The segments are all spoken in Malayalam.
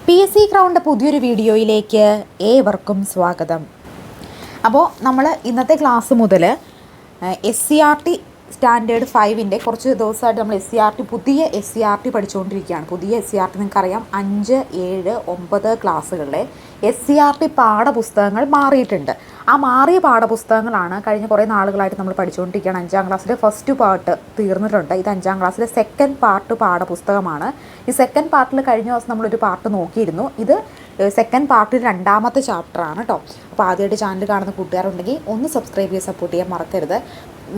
PSC ക്രൗണിൻ്റെ പുതിയൊരു വീഡിയോയിലേക്ക് ഏവർക്കും സ്വാഗതം. അപ്പോൾ നമ്മൾ ഇന്നത്തെ ക്ലാസ് മുതൽ SCERT സ്റ്റാൻഡേർഡ് 5ൻ്റെ കുറച്ച് ദിവസമായിട്ട് നമ്മൾ പുതിയ SCERT പഠിച്ചുകൊണ്ടിരിക്കുകയാണ്. പുതിയ SCERT നിങ്ങൾക്കറിയാം 5, 7, 9 ക്ലാസ്സുകളിലെ SCERT പാഠപുസ്തകങ്ങൾ മാറിയിട്ടുണ്ട്. ആ മാറിയ പാഠപുസ്തകങ്ങളാണ് കഴിഞ്ഞ കുറേ നാളുകളായിട്ട് നമ്മൾ പഠിച്ചുകൊണ്ടിരിക്കുകയാണ്. 5ാം ക്ലാസ്സിലെ ഫസ്റ്റ് പാർട്ട് തീർന്നിട്ടുണ്ട്. ഇത് 5ാം ക്ലാസ്സിലെ സെക്കൻഡ് പാർട്ട് പാഠപുസ്തകമാണ്. ഈ സെക്കൻഡ് പാർട്ടിൽ കഴിഞ്ഞ ദിവസം നമ്മളൊരു പാർട്ട് നോക്കിയിരുന്നു. ഇത് സെക്കൻഡ് പാർട്ടിൽ 2ാമത്തെ ചാപ്റ്ററാണ് കേട്ടോ. അപ്പോൾ ആദ്യമായിട്ട് ചാനൽ കാണുന്ന കൂട്ടുകാരുണ്ടെങ്കിൽ ഒന്ന് സബ്സ്ക്രൈബ് ചെയ്ത് സപ്പോർട്ട് ചെയ്യാൻ മറക്കരുത്.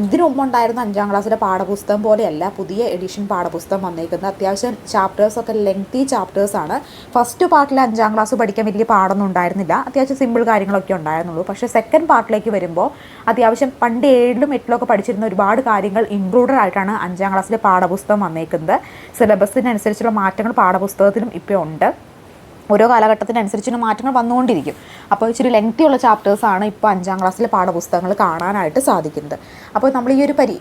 ഇതിനു മുമ്പുണ്ടായിരുന്ന 5ാം ക്ലാസ്സിലെ പാഠപുസ്തകം പോലെയല്ല പുതിയ എഡിഷൻ പാഠപുസ്തകം വന്നേക്കുന്നത്. അത്യാവശ്യം ചാപ്റ്റേഴ്സൊക്കെ ലെങ്തി ചാപ്റ്റേഴ്സാണ്. ഫസ്റ്റ് പാർട്ടിൽ 5ാം ക്ലാസ് പഠിക്കാൻ വലിയ പാടൊന്നും ഉണ്ടായിരുന്നില്ല. അത്യാവശ്യം സിമ്പിൾ കാര്യങ്ങളൊക്കെ ഉണ്ടായിരുന്നുള്ളൂ. പക്ഷേ സെക്കൻഡ് പാർട്ടിലേക്ക് വരുമ്പോൾ അത്യാവശ്യം പണ്ട് 7ലും 8ലും പഠിച്ചിരുന്ന ഒരുപാട് കാര്യങ്ങൾ ഇൻക്ലൂഡഡ് ആയിട്ടാണ് 5ാം ക്ലാസ്സിലെ പാഠപുസ്തകം വന്നേക്കുന്നത്. സിലബസിനനുസരിച്ചുള്ള മാറ്റങ്ങൾ പാഠപുസ്തകത്തിലും ഇപ്പോൾ ഉണ്ട്. ഓരോ കാലഘട്ടത്തിനനുസരിച്ചുള്ള മാറ്റങ്ങൾ വന്നുകൊണ്ടിരിക്കും. അപ്പോൾ ഇച്ചിരി ലെങ്തിയുള്ള ചാപ്റ്റേഴ്സാണ് ഇപ്പോൾ 5ാം ക്ലാസ്സിലെ പാഠപുസ്തകങ്ങൾ കാണാനായിട്ട് സാധിക്കുന്നത്. അപ്പോൾ നമ്മൾ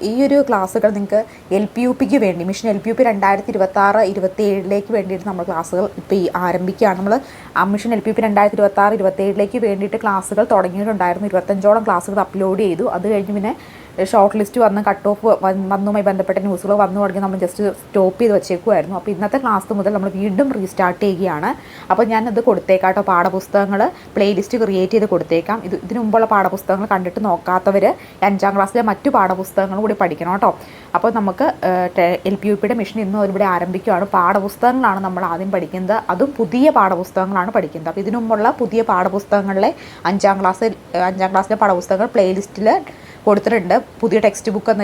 ഈ ഒരു ക്ലാസ്സുകൾ നിങ്ങൾക്ക് LPUPക്ക് വേണ്ടി മിഷൻ LPUP 2026-27 വേണ്ടിയിട്ട് നമ്മൾ ക്ലാസ്സുകൾ ഇപ്പോൾ ആരംഭിക്കുകയാണ്. നമ്മൾ മിഷൻ LPUP 2026-27 വേണ്ടിയിട്ട് ക്ലാസ്സുകൾ തുടങ്ങിയിട്ടുണ്ടായിരുന്നു. 25ഓളം ക്ലാസ്സുകൾ അപ്ലോഡ് ചെയ്തു. അത് കഴിഞ്ഞ് പിന്നെ ഷോർട്ട് ലിസ്റ്റ് വന്ന് കട്ട് ഓഫ് വന്നുമായി ബന്ധപ്പെട്ട ന്യൂസുകൾ വന്നു തുടങ്ങി നമ്മൾ ജസ്റ്റ് സ്റ്റോപ്പ് ചെയ്ത് വെച്ചേക്കുമായിരുന്നു. അപ്പോൾ ഇന്നത്തെ ക്ലാസ് മുതൽ നമ്മൾ വീണ്ടും റീസ്റ്റാർട്ട് ചെയ്യുകയാണ്. അപ്പോൾ ഞാനത് കൊടുത്തേക്കാം കേട്ടോ. പാഠപുസ്തകങ്ങൾ പ്ലേലിസ്റ്റ് ക്രിയേറ്റ് ചെയ്ത് കൊടുത്തേക്കാം. ഇതിനു മുമ്പുള്ള പാഠപുസ്തകങ്ങൾ കണ്ടിട്ട് നോക്കാത്തവർ 5ാം ക്ലാസ്സിലെ മറ്റു പാഠപുസ്തകങ്ങളും കൂടി പഠിക്കണം കേട്ടോ. അപ്പോൾ നമുക്ക് LPUPയുടെ മിഷൻ ഇന്നും ഇവിടെ ആരംഭിക്കുകയാണ്. പാഠപുസ്തകങ്ങളാണ് നമ്മൾ ആദ്യം പഠിക്കുന്നത്. അതും പുതിയ പാഠപുസ്തകങ്ങളാണ് പഠിക്കുന്നത്. അപ്പോൾ ഇതിനു മുമ്പുള്ള പുതിയ പാഠപുസ്തകങ്ങളിലെ 5ാം ക്ലാസ്സിലെ പാഠപുസ്തകങ്ങൾ പ്ലേലിസ്റ്റിൽ കൊടുത്തിട്ടുണ്ട്. പുതിയ ടെക്സ്റ്റ് ബുക്ക് എന്ന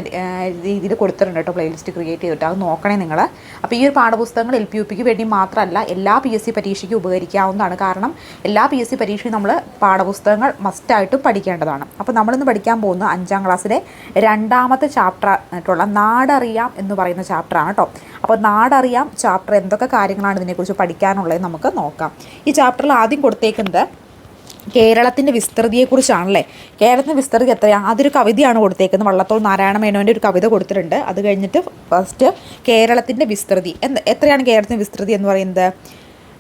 രീതിയിൽ കൊടുത്തിട്ടുണ്ട് കേട്ടോ. പ്ലേലിസ്റ്റ് ക്രിയേറ്റ് ചെയ്തിട്ട് അത് നോക്കണേ നിങ്ങൾ. അപ്പോൾ ഈ ഒരു പാഠപുസ്തകങ്ങൾ LPUPക്ക് വേണ്ടി മാത്രമല്ല എല്ലാ PSC പരീക്ഷയ്ക്കും ഉപകരിക്കാവുന്നതാണ്. കാരണം എല്ലാ PSC പരീക്ഷയും നമ്മൾ പാഠപുസ്തകങ്ങൾ മസ്റ്റായിട്ടും പഠിക്കേണ്ടതാണ്. അപ്പോൾ നമ്മളിന്ന് പഠിക്കാൻ പോകുന്ന 5ാം ക്ലാസ്സിലെ 2ാമത്തെ ചാപ്റ്റർ ആയിട്ടുള്ള നാടറിയാം എന്ന് പറയുന്ന ചാപ്റ്ററാണ് കേട്ടോ. അപ്പോൾ നാടറിയാം ചാപ്റ്റർ എന്തൊക്കെ കാര്യങ്ങളാണ് ഇതിനെക്കുറിച്ച് പഠിക്കാനുള്ളത് നമുക്ക് നോക്കാം. ഈ ചാപ്റ്ററിൽ ആദ്യം കൊടുത്തേക്കുന്നത് കേരളത്തിൻ്റെ വിസ്തൃതിയെക്കുറിച്ചാണല്ലേ. കേരളത്തിൻ്റെ വിസ്തൃതി എത്രയാണ്? അതൊരു കവിതയാണ് കൊടുത്തേക്കുന്നത്. വള്ളത്തോൾ നാരായണ മേനോൻ്റെ ഒരു കവിത കൊടുത്തിട്ടുണ്ട്. അത് കഴിഞ്ഞിട്ട് ഫസ്റ്റ് കേരളത്തിൻ്റെ വിസ്തൃതി എത്രയാണ് കേരളത്തിൻ്റെ വിസ്തൃതി എന്ന് പറയുന്നത്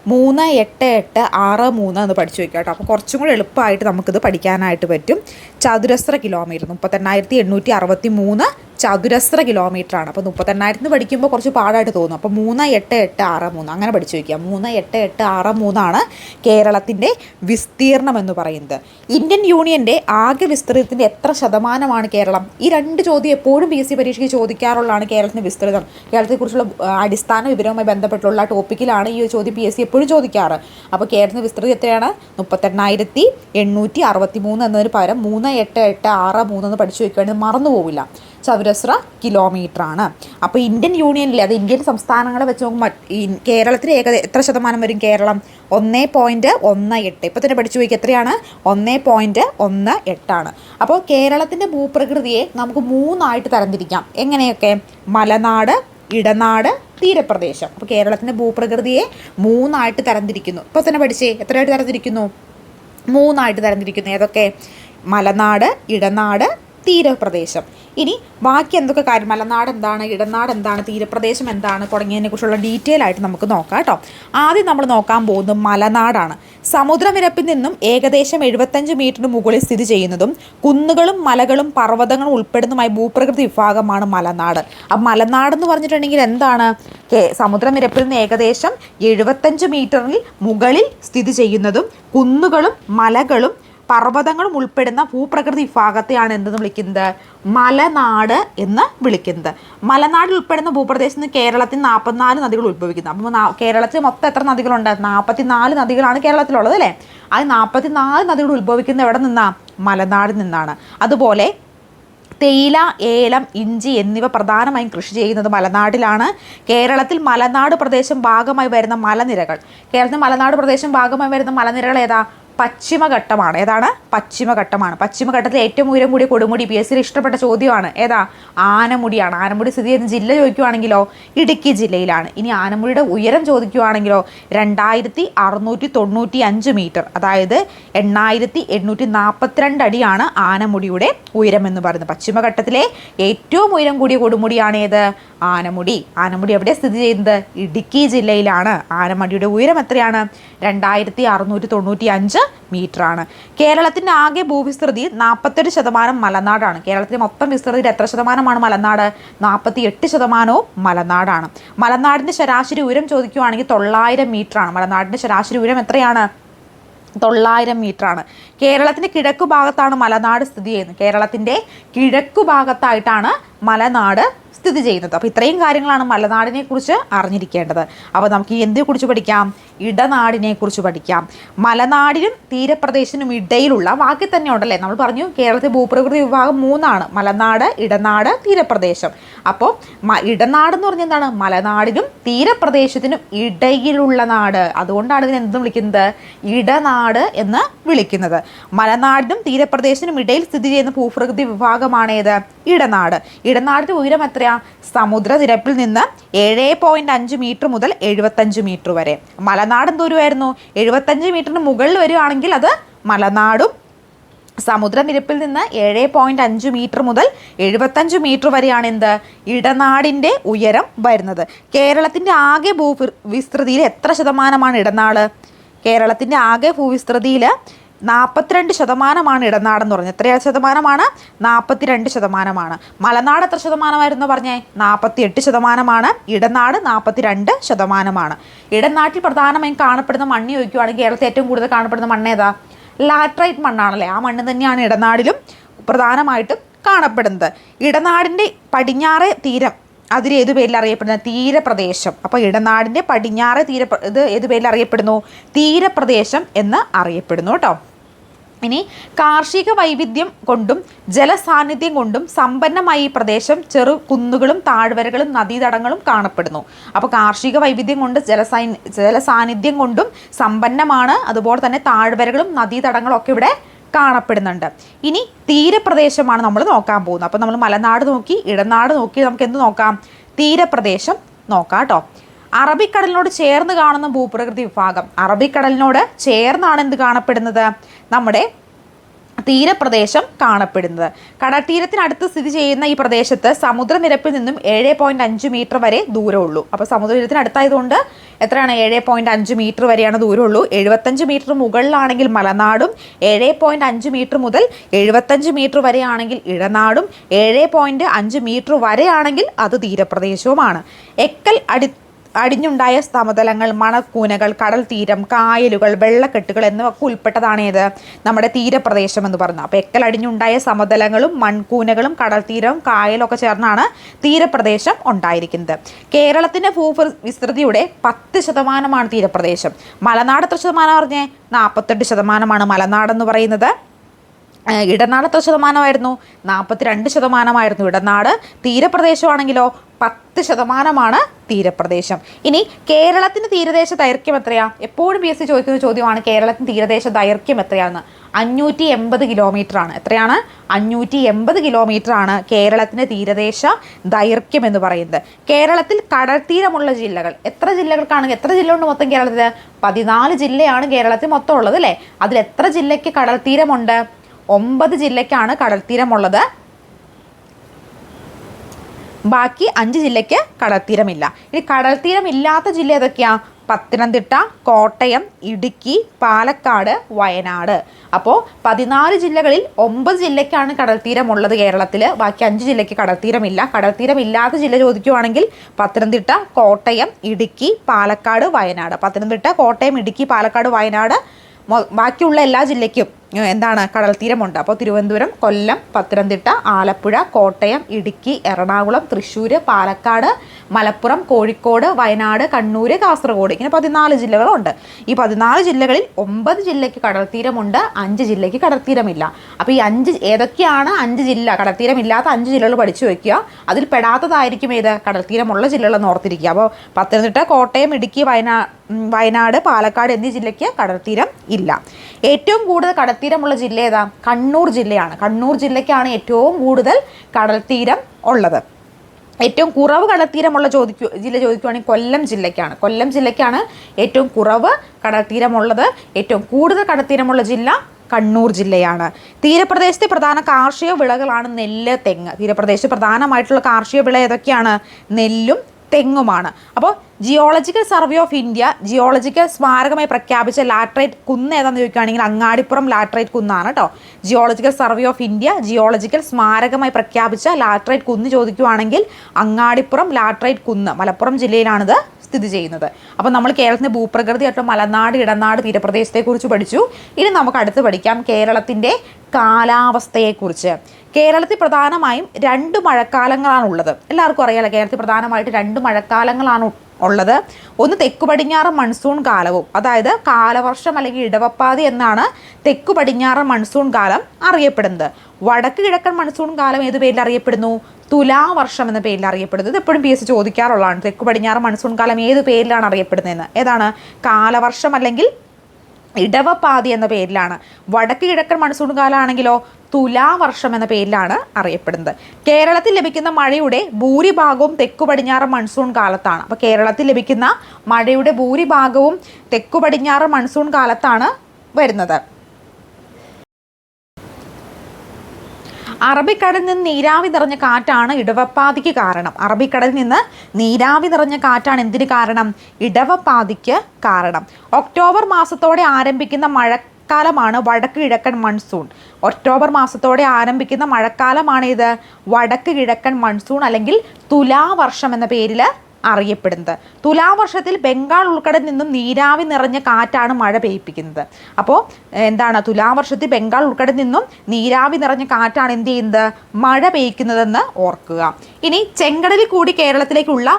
38863 എന്ന് പഠിച്ചു വയ്ക്കുക കേട്ടോ. അപ്പോൾ കുറച്ചും കൂടി എളുപ്പമായിട്ട് നമുക്കിത് പഠിക്കാനായിട്ട് പറ്റും. ചതുരശ്ര കിലോമീറ്റർ 38,863 ചതുരശ്ര കിലോമീറ്ററാണ്. അപ്പോൾ 38,000 പഠിക്കുമ്പോൾ കുറച്ച് പാടായിട്ട് തോന്നും. അപ്പോൾ 38863 അങ്ങനെ പഠിച്ചു വയ്ക്കുക. 38863 കേരളത്തിൻ്റെ വിസ്തീർണം എന്ന് പറയുന്നത്. ഇന്ത്യൻ യൂണിയൻ്റെ ആകെ വിസ്തൃതത്തിൻ്റെ എത്ര ശതമാനമാണ് കേരളം? ഈ രണ്ട് ചോദ്യം എപ്പോഴും PSC പരീക്ഷയ്ക്ക് ചോദിക്കാറുള്ളതാണ്. കേരളത്തിൻ്റെ വിസ്തൃതം, കേരളത്തെക്കുറിച്ചുള്ള അടിസ്ഥാന വിവരവുമായി ബന്ധപ്പെട്ടുള്ള ടോപ്പിക്കിലാണ് ഈ ചോദ്യം PSC എപ്പോഴും ചോദിക്കാറ്. അപ്പോൾ കേരളത്തിൻ്റെ വിസ്തൃതി എത്രയാണ്? 38,863 എന്നതിന് പകരം 38863 എന്ന് പഠിച്ചു വയ്ക്കുകയാണെങ്കിൽ മറന്നു പോവില്ല. ചതുരശ്ര കിലോമീറ്ററാണ്. അപ്പോൾ ഇന്ത്യൻ യൂണിയനിൽ, അത് ഇന്ത്യൻ സംസ്ഥാനങ്ങളെ വെച്ച് നോക്കുമ്പോൾ കേരളത്തിൽ എത്ര ശതമാനം വരും? കേരളം 1.18. ഇപ്പോൾ തന്നെ പഠിച്ചു പോയിക്ക് എത്രയാണ്? 1.18 ആണ്. അപ്പോൾ കേരളത്തിൻ്റെ ഭൂപ്രകൃതിയെ നമുക്ക് 3ആയിട്ട് തരംതിരിക്കാം. എങ്ങനെയൊക്കെ? മലനാട്, ഇടനാട്, തീരപ്രദേശം. അപ്പോൾ കേരളത്തിൻ്റെ ഭൂപ്രകൃതിയെ 3ആയിട്ട് തരംതിരിക്കുന്നു. ഇപ്പോൾ തന്നെ പഠിച്ചേ എത്രയായിട്ട് തരംതിരിക്കുന്നു? 3ആയിട്ട് തരംതിരിക്കുന്നു. ഏതൊക്കെ? മലനാട്, ഇടനാട്, തീരപ്രദേശം. ഇനി ബാക്കി എന്തൊക്കെ കാര്യം, മലനാട് എന്താണ്, ഇടനാട് എന്താണ്, തീരപ്രദേശം എന്താണ് തുടങ്ങിയതിനെക്കുറിച്ചുള്ള ഡീറ്റെയിൽ ആയിട്ട് നമുക്ക് നോക്കാം കേട്ടോ. ആദ്യം നമ്മൾ നോക്കാൻ പോകുന്നത് മലനാടാണ്. സമുദ്രനിരപ്പിൽ നിന്നും ഏകദേശം 75 മീറ്ററിന് മുകളിൽ സ്ഥിതി ചെയ്യുന്നതും കുന്നുകളും മലകളും പർവ്വതങ്ങളും ഉൾപ്പെടുന്നതുമായ ഭൂപ്രകൃതി വിഭാഗമാണ് മലനാട്. അപ്പം മലനാടെന്ന് പറഞ്ഞിട്ടുണ്ടെങ്കിൽ എന്താണ്? സമുദ്രനിരപ്പിൽ നിന്ന് ഏകദേശം 75 മീറ്ററിൽ മുകളിൽ സ്ഥിതി ചെയ്യുന്നതും കുന്നുകളും മലകളും പർവ്വതങ്ങളും ഉൾപ്പെടുന്ന ഭൂപ്രകൃതി വിഭാഗത്തെയാണ് എന്തെന്ന് വിളിക്കുന്നത്? മലനാട് എന്ന് വിളിക്കുന്നത്. മലനാടിൽ ഉൾപ്പെടുന്ന ഭൂപ്രദേശത്ത് നിന്ന് കേരളത്തിൽ 44 നദികൾ ഉത്ഭവിക്കുന്നത്. അപ്പോൾ കേരളത്തിൽ മൊത്തം എത്ര നദികളുണ്ട്? 44 നദികളാണ് കേരളത്തിലുള്ളത് അല്ലേ. അത് 44 നദികൾ ഉത്ഭവിക്കുന്നത് എവിടെ നിന്നാണ്? മലനാടിൽ നിന്നാണ്. അതുപോലെ തേയില, ഏലം, ഇഞ്ചി എന്നിവ പ്രധാനമായും കൃഷി ചെയ്യുന്നത് മലനാട്ടിലാണ്. കേരളത്തിൽ മലനാട് പ്രദേശം ഭാഗമായി വരുന്ന മലനിരകൾ, കേരളത്തിൽ മലനാട് പ്രദേശം ഭാഗമായി വരുന്ന മലനിരകൾ ഏതാ? പശ്ചിമഘട്ടമാണ്. ഏതാണ്? പശ്ചിമഘട്ടമാണ്. പശ്ചിമഘട്ടത്തിലെ ഏറ്റവും ഉയരം കൂടിയ കൊടുമുടി PSC ഇഷ്ടപ്പെട്ട ചോദ്യമാണ്. ഏതാ? ആനമുടിയാണ്. ആനമുടി സ്ഥിതി ചെയ്യുന്ന ജില്ല ചോദിക്കുവാണെങ്കിലോ ഇടുക്കി ജില്ലയിലാണ്. ഇനി ആനമുടിയുടെ ഉയരം ചോദിക്കുവാണെങ്കിലോ 2695 മീറ്റർ, അതായത് 8842 അടിയാണ് ആനമുടിയുടെ ഉയരം എന്ന് പറയുന്നത്. പശ്ചിമഘട്ടത്തിലെ ഏറ്റവും ഉയരം കൂടിയ കൊടുമുടിയാണ് ഏത്? ആനമുടി. ആനമുടി എവിടെ സ്ഥിതി ചെയ്യുന്നത്? ഇടുക്കി ജില്ലയിലാണ്. ആനമുടിയുടെ ഉയരം എത്രയാണ്? 2695 മീറ്ററാണ്. കേരളത്തിൻ്റെ ആകെ ഭൂവിസ്തൃതി 48% മലനാടാണ്. കേരളത്തിലെ മൊത്തം വിസ്തൃതിയിൽ എത്ര ശതമാനമാണ് മലനാട്? 48% മലനാടാണ്. മലനാടിൻ്റെ ശരാശരി ഉയരം ചോദിക്കുകയാണെങ്കിൽ 900 മീറ്ററാണ്. മലനാടിൻ്റെ ശരാശരി ഉയരം എത്രയാണ്? 900 മീറ്ററാണ്. കേരളത്തിൻ്റെ കിഴക്കു ഭാഗത്താണ് മലനാട് സ്ഥിതി ചെയ്യുന്നത്. കേരളത്തിൻ്റെ കിഴക്കു ഭാഗത്തായിട്ടാണ് മലനാട് സ്ഥിതി ചെയ്യുന്നത്. അപ്പോൾ ഇത്രയും കാര്യങ്ങളാണ് മലനാടിനെ കുറിച്ച് അറിഞ്ഞിരിക്കേണ്ടത്. അപ്പോൾ നമുക്ക് എന്തിനെക്കുറിച്ച് പഠിക്കാം? ഇടനാടിനെ കുറിച്ച് പഠിക്കാം. മലനാടിനും തീരപ്രദേശത്തിനും ഇടയിലുള്ള വാക്കിൽ തന്നെ ഉണ്ടല്ലേ, നമ്മൾ പറഞ്ഞു കേരളത്തിലെ ഭൂപ്രകൃതി വിഭാഗം 3ആണ്: മലനാട്, ഇടനാട്, തീരപ്രദേശം. അപ്പോൾ ഇടനാടെന്ന് പറഞ്ഞാൽ എന്താണ്? മലനാടിനും തീരപ്രദേശത്തിനും ഇടയിലുള്ള നാട്. അതുകൊണ്ടാണ് ഇതിനെ എന്തും വിളിക്കുന്നത്? ഇടനാട് എന്ന് വിളിക്കുന്നത്. മലനാടിനും തീരപ്രദേശത്തിനും ഇടയിൽ സ്ഥിതി ചെയ്യുന്ന ഭൂപ്രകൃതി വിഭാഗമാണ് ഏത്? ഇടനാട്. ഇടനാടിൻ്റെ ഉയരം എത്രയാ? സമുദ്രനിരപ്പിൽ നിന്ന് 7.5 മീറ്റർ മുതൽ 75 മീറ്റർ വരെ. മലനാട് എന്തോരമായിരുന്നു? 75 മീറ്ററിന് മുകളിൽ വരികയാണെങ്കിൽ അത് മലനാടും, സമുദ്രനിരപ്പിൽ നിന്ന് 7.5 മീറ്റർ മുതൽ 75 മീറ്റർ വരെയാണ് എന്ത്? ഇടനാടിൻ്റെ ഉയരം വരുന്നത്. കേരളത്തിൻ്റെ ആകെ ഭൂവിസ്തൃതിയിൽ എത്ര ശതമാനമാണ് ഇടനാട്? കേരളത്തിൻ്റെ ആകെ ഭൂവിസ്തൃതിയിൽ 42% ഇടനാടെന്ന് പറഞ്ഞത്. എത്ര ശതമാനമാണ്? 42%. മലനാട് എത്ര ശതമാനമായിരുന്നു പറഞ്ഞേ? 48%. ഇടനാട് 42%. ഇടനാട്ടിൽ പ്രധാനമായും കാണപ്പെടുന്ന മണ്ണ് ചോദിക്കുകയാണെങ്കിൽ കേരളത്തിൽ ഏറ്റവും കൂടുതൽ കാണപ്പെടുന്ന മണ്ണ് ഏതാ? ലാറ്ററൈറ്റ് മണ്ണാണല്ലേ. ആ മണ്ണ് തന്നെയാണ് ഇടനാടിലും പ്രധാനമായിട്ടും കാണപ്പെടുന്നത്. ഇടനാടിൻ്റെ പടിഞ്ഞാറേ തീരം അതിന് ഏതു പേരിൽ അറിയപ്പെടുന്നത്? തീരപ്രദേശം. അപ്പോൾ ഇടനാടിൻ്റെ പടിഞ്ഞാറ് ഇത് ഏതു പേരിൽ അറിയപ്പെടുന്നു? തീരപ്രദേശം എന്ന് അറിയപ്പെടുന്നു കേട്ടോ. ഇനി കാർഷിക വൈവിധ്യം കൊണ്ടും ജലസാന്നിധ്യം കൊണ്ടും സമ്പന്നമായ ഈ പ്രദേശം ചെറു കുന്നുകളും താഴ്വരകളും നദീതടങ്ങളും കാണപ്പെടുന്നു. അപ്പോൾ കാർഷിക വൈവിധ്യം കൊണ്ട് ജലസാന്നിധ്യം കൊണ്ടും സമ്പന്നമാണ്. അതുപോലെ തന്നെ താഴ്വരകളും നദീതടങ്ങളും ഒക്കെ ഇവിടെ കാണപ്പെടുന്നുണ്ട്. ഇനി തീരപ്രദേശമാണ് നമ്മൾ നോക്കാൻ പോകുന്നത്. അപ്പോൾ നമ്മൾ മലനാട് നോക്കി, ഇടനാട് നോക്കി, നമുക്ക് എന്ത് നോക്കാം? തീരപ്രദേശം നോക്കാം കേട്ടോ. അറബിക്കടലിനോട് ചേർന്ന് കാണുന്ന ഭൂപ്രകൃതി വിഭാഗം. അറബിക്കടലിനോട് ചേർന്നാണ് എന്ത് കാണപ്പെടുന്നത്? നമ്മുടെ തീരപ്രദേശം കാണപ്പെടുന്നത്. കടൽത്തീരത്തിനടുത്ത് സ്ഥിതി ചെയ്യുന്ന ഈ പ്രദേശത്ത് സമുദ്രനിരപ്പിൽ നിന്നും 7.5 മീറ്റർ വരെ ദൂരമുള്ളൂ. അപ്പോൾ സമുദ്രനിരത്തിനടുത്തായതുകൊണ്ട് എത്രയാണ്? 7.5 മീറ്റർ വരെയാണ് ദൂരമുള്ളൂ. 75 മീറ്റർ മുകളിലാണെങ്കിൽ മലനാടും, 7.5 മീറ്റർ മുതൽ 75 മീറ്റർ വരെയാണെങ്കിൽ ഇടനാടും, 7.5 മീറ്റർ വരെയാണെങ്കിൽ അത് തീരപ്രദേശവുമാണ്. എക്കൽ അടിഞ്ഞുണ്ടായ സമതലങ്ങൾ, മണക്കൂനകൾ, കടൽ തീരം, കായലുകൾ, വെള്ളക്കെട്ടുകൾ എന്നിവയൊക്കെ ഉൾപ്പെട്ടതാണ് ഏത്? നമ്മുടെ തീരപ്രദേശം എന്ന് പറയുന്നത്. അപ്പോൾ എക്കൽ അടിഞ്ഞുണ്ടായ സമതലങ്ങളും മൺകൂനകളും കടൽ തീരവും കായലും ഒക്കെ ചേർന്നാണ് തീരപ്രദേശം ഉണ്ടായിരിക്കുന്നത്. കേരളത്തിൻ്റെ ഭൂവിസ്തൃതിയുടെ 10% തീരപ്രദേശം. മലനാട് എത്ര ശതമാനം പറഞ്ഞേ? 48% മലനാടെന്ന് പറയുന്നത്. ഇടനാട് എത്ര ശതമാനമായിരുന്നു? 42% ഇടനാട്. തീരപ്രദേശമാണെങ്കിലോ 10% തീരപ്രദേശം. ഇനി കേരളത്തിന് തീരദേശ ദൈർഘ്യം എത്രയാ? എപ്പോഴും PSC ചോദിക്കുന്ന ചോദ്യമാണ് കേരളത്തിന് തീരദേശ ദൈർഘ്യം എത്രയാണെന്ന്. 580 കിലോമീറ്റർ ആണ്. എത്രയാണ്? 580 കിലോമീറ്റർ ആണ് കേരളത്തിൻ്റെ തീരദേശ ദൈർഘ്യം എന്ന് പറയുന്നത്. കേരളത്തിൽ കടൽത്തീരമുള്ള ജില്ലകൾ എത്ര ജില്ലകൾക്കാണെങ്കിൽ എത്ര ജില്ലയുണ്ട് മൊത്തം കേരളത്തിൽ? 14 ജില്ലയാണ് കേരളത്തിൽ മൊത്തം ഉള്ളത് അല്ലേ. അതിൽ എത്ര ജില്ലയ്ക്ക് കടൽത്തീരമുണ്ട്? 9 ജില്ലയ്ക്കാണ് കടൽത്തീരമുള്ളത്. ബാക്കി 5 ജില്ലയ്ക്ക് കടൽത്തീരമില്ല. ഇനി കടൽത്തീരമില്ലാത്ത ജില്ല ഏതൊക്കെയാ? പത്തനംതിട്ട, കോട്ടയം, ഇടുക്കി, പാലക്കാട്, വയനാട്. അപ്പോൾ 14 ജില്ലകളിൽ 9 ജില്ലയ്ക്കാണ് കടൽത്തീരമുള്ളത് കേരളത്തിൽ. ബാക്കി 5 ജില്ലയ്ക്ക് കടൽത്തീരമില്ല. കടൽത്തീരമില്ലാത്ത ജില്ല ചോദിക്കുവാണെങ്കിൽ പത്തനംതിട്ട, കോട്ടയം, ഇടുക്കി, പാലക്കാട്, വയനാട്. പത്തനംതിട്ട, കോട്ടയം, ഇടുക്കി, പാലക്കാട്, വയനാട്. ബാക്കിയുള്ള എല്ലാ ജില്ലയ്ക്കും എന്താണ്? കടൽത്തീരമുണ്ട്. അപ്പോൾ തിരുവനന്തപുരം, കൊല്ലം, പത്തനംതിട്ട, ആലപ്പുഴ, കോട്ടയം, ഇടുക്കി, എറണാകുളം, തൃശ്ശൂർ, പാലക്കാട്, മലപ്പുറം, കോഴിക്കോട്, വയനാട്, കണ്ണൂർ, കാസർഗോഡ്, ഇങ്ങനെ 14 ജില്ലകളുണ്ട്. ഈ 14 ജില്ലകളിൽ 9 ജില്ലയ്ക്ക് കടൽത്തീരമുണ്ട്, 5 ജില്ലയ്ക്ക് കടൽത്തീരമില്ല. അപ്പോൾ ഈ 5 ഏതൊക്കെയാണ് 5 ജില്ല? കടൽത്തീരമില്ലാത്ത 5 ജില്ലകൾ പഠിച്ചു വയ്ക്കുക. അതിൽ പെടാത്തതായിരിക്കും ഏത്? കടൽത്തീരമുള്ള ജില്ലകളെന്ന് ഓർത്തിരിക്കുക. അപ്പോൾ പത്തനംതിട്ട, കോട്ടയം, ഇടുക്കി, വയനാട്, പാലക്കാട് എന്നീ ജില്ലയ്ക്ക് കടൽത്തീരം ഇല്ല. ഏറ്റവും കൂടുതൽ കടൽത്തീരമുള്ള ജില്ല ഏതാ? കണ്ണൂർ ജില്ലയാണ്. കണ്ണൂർ ജില്ലയ്ക്കാണ് ഏറ്റവും കൂടുതൽ കടൽത്തീരം ഉള്ളത്. ഏറ്റവും കുറവ് കടൽത്തീരമുള്ള ജില്ല ചോദിക്കുകയാണെങ്കിൽ കൊല്ലം ജില്ലയ്ക്കാണ്. കൊല്ലം ജില്ലയ്ക്കാണ് ഏറ്റവും കുറവ് കടൽത്തീരമുള്ളത്. ഏറ്റവും കൂടുതൽ കടൽത്തീരമുള്ള ജില്ല കണ്ണൂർ ജില്ലയാണ്. തീരപ്രദേശത്തെ പ്രധാന കാർഷിക വിളകളാണ് നെല്ല്, തെങ്ങ്. തീരപ്രദേശത്ത് പ്രധാനമായിട്ടുള്ള കാർഷിക വിള ഏതൊക്കെയാണ്? നെല്ലും തെങ്ങുമാണ്. അപ്പോൾ geological survey of India geological സ്മാരകമായി പ്രഖ്യാപിച്ച ലാറ്ററൈറ്റ് കുന്ന് ഏതാണെന്ന് ചോദിക്കുകയാണെങ്കിൽ അങ്ങാടിപ്പുറം ലാറ്ററൈറ്റ് കുന്നാണ് കേട്ടോ. Geological survey of India geological സ്മാരകമായി പ്രഖ്യാപിച്ച ലാറ്ററൈറ്റ് കുന്ന് ചോദിക്കുകയാണെങ്കിൽ അങ്ങാടിപ്പുറം ലാറ്ററൈറ്റ് കുന്ന് മലപ്പുറം ജില്ലയിലാണിത് സ്ഥിതി ചെയ്യുന്നത്. അപ്പോൾ നമ്മൾ കേരളത്തിൻ്റെ ഭൂപ്രകൃതിയായിട്ടുള്ള മലനാട്, ഇടനാട്, തീരപ്രദേശത്തെക്കുറിച്ച് പഠിച്ചു. ഇനി നമുക്ക് അടുത്ത് പഠിക്കാം കേരളത്തിൻ്റെ കാലാവസ്ഥയെക്കുറിച്ച്. കേരളത്തിൽ പ്രധാനമായും 2 മഴക്കാലങ്ങളാണുള്ളത്. എല്ലാവർക്കും അറിയാലോ, കേരളത്തിൽ പ്രധാനമായിട്ട് 2 മഴക്കാലങ്ങളാണ് ഉള്ളത്. ഒന്ന് തെക്കു പടിഞ്ഞാറൻ മൺസൂൺ കാലവും, അതായത് കാലവർഷം അല്ലെങ്കിൽ ഇടവപ്പാതി എന്നാണ് തെക്കു പടിഞ്ഞാറൻ മൺസൂൺ കാലം അറിയപ്പെടുന്നത്. വടക്ക് കിഴക്കൻ മൺസൂൺ കാലം ഏത് പേരിൽ അറിയപ്പെടുന്നു? തുലാവർഷം എന്ന പേരിൽ അറിയപ്പെടുന്നത്. എപ്പോഴും PSC ചോദിക്കാറുള്ളതാണ്. തെക്കു പടിഞ്ഞാറൻ മൺസൂൺ കാലം ഏത് പേരിലാണ് അറിയപ്പെടുന്നതെന്ന്. ഏതാണ്? കാലവർഷം അല്ലെങ്കിൽ ഇടവപ്പാതി എന്ന പേരിലാണ്. വടക്ക് കിഴക്കൻ മൺസൂൺ കാലമാണെങ്കിലോ തുലാവർഷം എന്ന പേരിലാണ് അറിയപ്പെടുന്നത്. കേരളത്തിൽ ലഭിക്കുന്ന മഴയുടെ ഭൂരിഭാഗവും തെക്കു പടിഞ്ഞാറൻ മൺസൂൺ കാലത്താണ്. അപ്പോൾ കേരളത്തിൽ ലഭിക്കുന്ന മഴയുടെ ഭൂരിഭാഗവും തെക്കു പടിഞ്ഞാറൻ മൺസൂൺ കാലത്താണ് വരുന്നത്. അറബിക്കടലിൽ നിന്ന് നീരാവി നിറഞ്ഞ കാറ്റാണ് ഇടവപ്പാതിക്ക് കാരണം. അറബിക്കടലിൽ നിന്ന് നീരാവി നിറഞ്ഞ കാറ്റാണ് എന്തിന് കാരണം? ഇടവപ്പാതിക്ക് കാരണം. ഒക്ടോബർ മാസത്തോടെ ആരംഭിക്കുന്ന മഴക്കാലമാണ് വടക്ക് കിഴക്കൻ മൺസൂൺ. ഒക്ടോബർ മാസത്തോടെ ആരംഭിക്കുന്ന മഴക്കാലമാണ് ഇത് വടക്ക് കിഴക്കൻ മൺസൂൺ അല്ലെങ്കിൽ തുലാവർഷം എന്ന പേരിൽ അറിയപ്പെടുന്നത്. തുലാവർഷത്തിൽ ബംഗാൾ ഉൾക്കടലിൽ നിന്നും നീരാവി നിറഞ്ഞ കാറ്റാണ് മഴ പെയ്യിപ്പിക്കുന്നത്. അപ്പോൾ എന്താണ്? തുലാവർഷത്തിൽ ബംഗാൾ ഉൾക്കടലിൽ നിന്നും നീരാവി നിറഞ്ഞ കാറ്റാണ് എന്ത് ചെയ്യുന്നത്? മഴ പെയ്യിക്കുന്നതെന്ന് ഓർക്കുക. ഇനി ചെങ്കടലിൽ കൂടി കേരളത്തിലേക്കുള്ള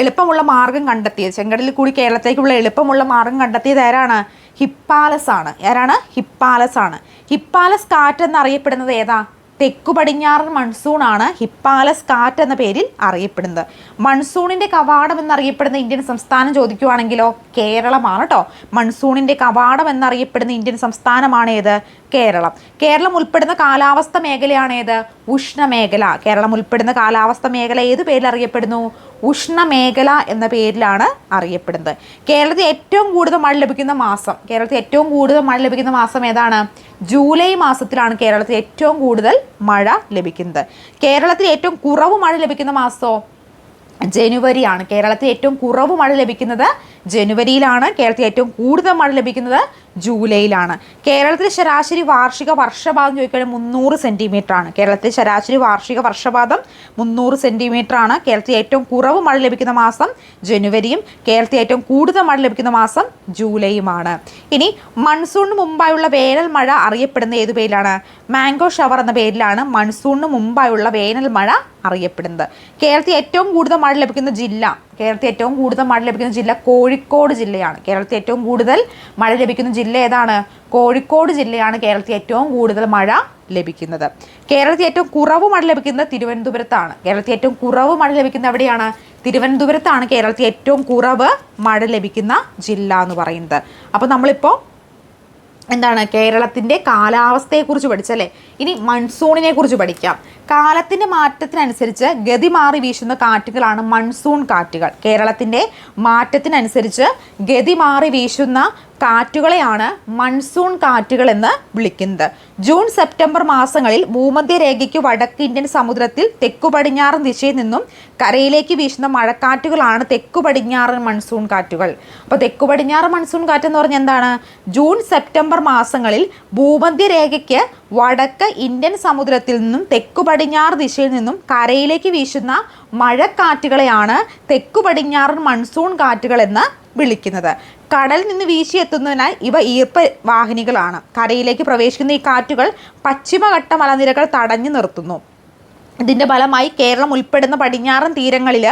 എളുപ്പമുള്ള മാർഗം കണ്ടെത്തിയത്, ചെങ്കടലിൽ കൂടി കേരളത്തിലേക്കുള്ള എളുപ്പമുള്ള മാർഗം കണ്ടെത്തിയത് ആരാണ്? ഹിപ്പാലസ് ആണ്. ആരാണ്? ഹിപ്പാലസ് ആണ്. ഹിപ്പാലസ് കാറ്റ് എന്നറിയപ്പെടുന്നത് ഏതാ? തെക്കു പടിഞ്ഞാറൻ മൺസൂൺ ആണ് ഹിപ്പാലസ് കാറ്റ് എന്ന പേരിൽ അറിയപ്പെടുന്നത്. മൺസൂണിൻ്റെ കവാടം എന്നറിയപ്പെടുന്ന ഇന്ത്യൻ സംസ്ഥാനം ചോദിക്കുവാണെങ്കിലോ കേരളമാണ് കേട്ടോ. മൺസൂണിൻ്റെ കവാടം എന്നറിയപ്പെടുന്ന ഇന്ത്യൻ സംസ്ഥാനമാണ് ഏത്? കേരളം. കേരളം ഉൾപ്പെടുന്ന കാലാവസ്ഥ മേഖലയാണ് ഏത്? ഉഷ്ണമേഖല. കേരളം ഉൾപ്പെടുന്ന കാലാവസ്ഥ മേഖല ഏത് പേരിൽ അറിയപ്പെടുന്നു? ഉഷ്ണമേഖല എന്ന പേരിലാണ് അറിയപ്പെടുന്നത്. കേരളത്തിൽ ഏറ്റവും കൂടുതൽ മഴ ലഭിക്കുന്ന മാസം, കേരളത്തിൽ ഏറ്റവും കൂടുതൽ മഴ ലഭിക്കുന്ന മാസം ഏതാണ്? ജൂലൈ മാസത്തിലാണ് കേരളത്തിൽ ഏറ്റവും കൂടുതൽ മഴ ലഭിക്കുന്നത്. കേരളത്തിൽ ഏറ്റവും കുറവ് മഴ ലഭിക്കുന്ന മാസമോ ജനുവരിയാണ്. കേരളത്തിൽ ഏറ്റവും കുറവ് മഴ ലഭിക്കുന്നത് ജനുവരിയിലാണ്. കേരളത്തിൽ ഏറ്റവും കൂടുതൽ മഴ ലഭിക്കുന്നത് ജൂലൈയിലാണ്. കേരളത്തിൽ ശരാശരി വാർഷിക വർഷപാതം ചോദിക്കുകയാണെങ്കിൽ 300 സെൻറ്റിമീറ്റർ ആണ്. കേരളത്തിൽ ശരാശരി വാർഷിക വർഷപാതം 300 സെൻറ്റിമീറ്റർ ആണ്. കേരളത്തിൽ ഏറ്റവും കുറവ് മഴ ലഭിക്കുന്ന മാസം ജനുവരിയും കേരളത്തിൽ ഏറ്റവും കൂടുതൽ മഴ ലഭിക്കുന്ന മാസം ജൂലൈയുമാണ്. ഇനി മൺസൂണിന് മുമ്പായുള്ള വേനൽ മഴ അറിയപ്പെടുന്ന ഏതു പേരിലാണ്? മാംഗോ ഷവർ എന്ന പേരിലാണ് മൺസൂണിന് മുമ്പായുള്ള വേനൽ മഴ അറിയപ്പെടുന്നത്. കേരളത്തിൽ ഏറ്റവും കൂടുതൽ മഴ ലഭിക്കുന്ന ജില്ല, കേരളത്തിൽ ഏറ്റവും കൂടുതൽ മഴ ലഭിക്കുന്ന ജില്ല കോഴിക്കോട് ജില്ലയാണ്. കേരളത്തിൽ ഏറ്റവും കൂടുതൽ മഴ ലഭിക്കുന്ന ജില്ല ഏതാണ്? കോഴിക്കോട് ജില്ലയാണ് കേരളത്തിൽ ഏറ്റവും കൂടുതൽ മഴ ലഭിക്കുന്നത്. കേരളത്തിൽ ഏറ്റവും കുറവ് മഴ ലഭിക്കുന്നത് തിരുവനന്തപുരത്താണ്. കേരളത്തിൽ ഏറ്റവും കുറവ് മഴ ലഭിക്കുന്നത് എവിടെയാണ്? തിരുവനന്തപുരത്താണ് കേരളത്തിൽ ഏറ്റവും കുറവ് മഴ ലഭിക്കുന്ന ജില്ല എന്ന് പറയുന്നത്. അപ്പോൾ നമ്മളിപ്പോൾ എന്താണ് കേരളത്തിൻ്റെ കാലാവസ്ഥയെക്കുറിച്ച് പഠിച്ചല്ലേ. ഇനി മൺസൂണിനെ കുറിച്ച് പഠിക്കാം. കാലത്തിൻ്റെ മാറ്റത്തിനനുസരിച്ച് ഗതി മാറി വീശുന്ന കാറ്റുകളാണ് മൺസൂൺ കാറ്റുകൾ. കേരളത്തിൻ്റെ മാറ്റത്തിനനുസരിച്ച് ഗതി മാറി വീശുന്ന കാറ്റുകളെയാണ് മൺസൂൺ കാറ്റുകൾ എന്ന് വിളിക്കുന്നത്. ജൂൺ സെപ്റ്റംബർ മാസങ്ങളിൽ ഭൂമധ്യരേഖയ്ക്ക് വടക്ക് ഇന്ത്യൻ സമുദ്രത്തിൽ തെക്കു പടിഞ്ഞാറൻ ദിശയിൽ നിന്നും കരയിലേക്ക് വീശുന്ന മഴക്കാറ്റുകളാണ് തെക്കു പടിഞ്ഞാറൻ മൺസൂൺ കാറ്റുകൾ. അപ്പോൾ തെക്കു പടിഞ്ഞാറൻ മൺസൂൺ കാറ്റ് എന്ന് പറഞ്ഞാൽ എന്താണ്? ജൂൺ സെപ്റ്റംബർ മാസങ്ങളിൽ ഭൂമധ്യരേഖയ്ക്ക് വടക്ക് ഇന്ത്യൻ സമുദ്രത്തിൽ നിന്നും തെക്കു പടിഞ്ഞാറ് ദിശയിൽ നിന്നും കരയിലേക്ക് വീശുന്ന മഴക്കാറ്റുകളെയാണ് തെക്കു പടിഞ്ഞാറൻ മൺസൂൺ കാറ്റുകൾ എന്ന് വിളിക്കുന്നത്. കടലിൽ നിന്ന് വീശിയെത്തുന്നതിനാൽ ഇവ ഈർപ്പ വാഹിനികളാണ്. കരയിലേക്ക് പ്രവേശിക്കുന്ന ഈ കാറ്റുകൾ പശ്ചിമഘട്ട മലനിരകൾ തടഞ്ഞു നിർത്തുന്നു. ഇതിൻ്റെ ഫലമായി കേരളം ഉൾപ്പെടുന്ന പടിഞ്ഞാറൻ തീരങ്ങളിൽ